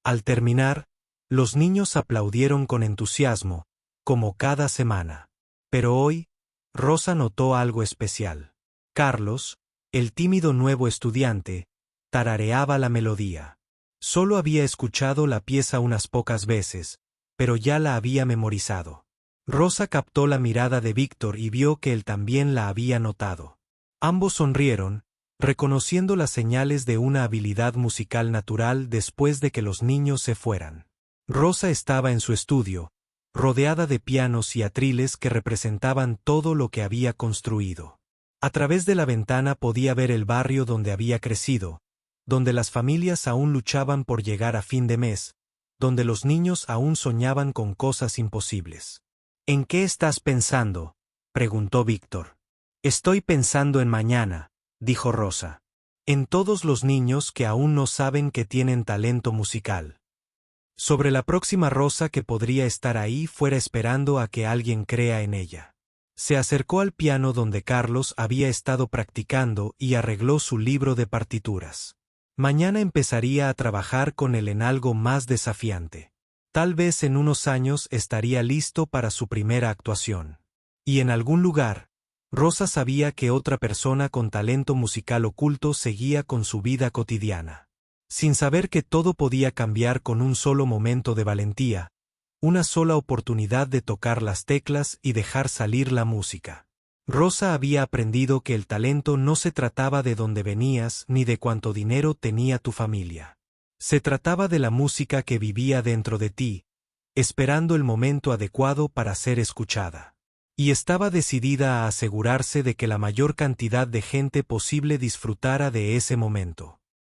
Al terminar, los niños aplaudieron con entusiasmo, como cada semana. Pero hoy, Rosa notó algo especial. Carlos, el tímido nuevo estudiante, tarareaba la melodía. Solo había escuchado la pieza unas pocas veces, pero ya la había memorizado. Rosa captó la mirada de Víctor y vio que él también la había notado. Ambos sonrieron, reconociendo las señales de una habilidad musical natural después de que los niños se fueran. Rosa estaba en su estudio, rodeada de pianos y atriles que representaban todo lo que había construido. A través de la ventana podía ver el barrio donde había crecido, donde las familias aún luchaban por llegar a fin de mes, donde los niños aún soñaban con cosas imposibles. «¿En qué estás pensando?», preguntó Víctor. «Estoy pensando en mañana», dijo Rosa. «En todos los niños que aún no saben que tienen talento musical. Sobre la próxima Rosa que podría estar ahí fuera esperando a que alguien crea en ella». Se acercó al piano donde Carlos había estado practicando y arregló su libro de partituras. Mañana empezaría a trabajar con él en algo más desafiante. Tal vez en unos años estaría listo para su primera actuación. Y en algún lugar, Rosa sabía que otra persona con talento musical oculto seguía con su vida cotidiana. Sin saber que todo podía cambiar con un solo momento de valentía, una sola oportunidad de tocar las teclas y dejar salir la música. Rosa había aprendido que el talento no se trataba de dónde venías ni de cuánto dinero tenía tu familia. Se trataba de la música que vivía dentro de ti, esperando el momento adecuado para ser escuchada. Y estaba decidida a asegurarse de que la mayor cantidad de gente posible disfrutara de ese momento.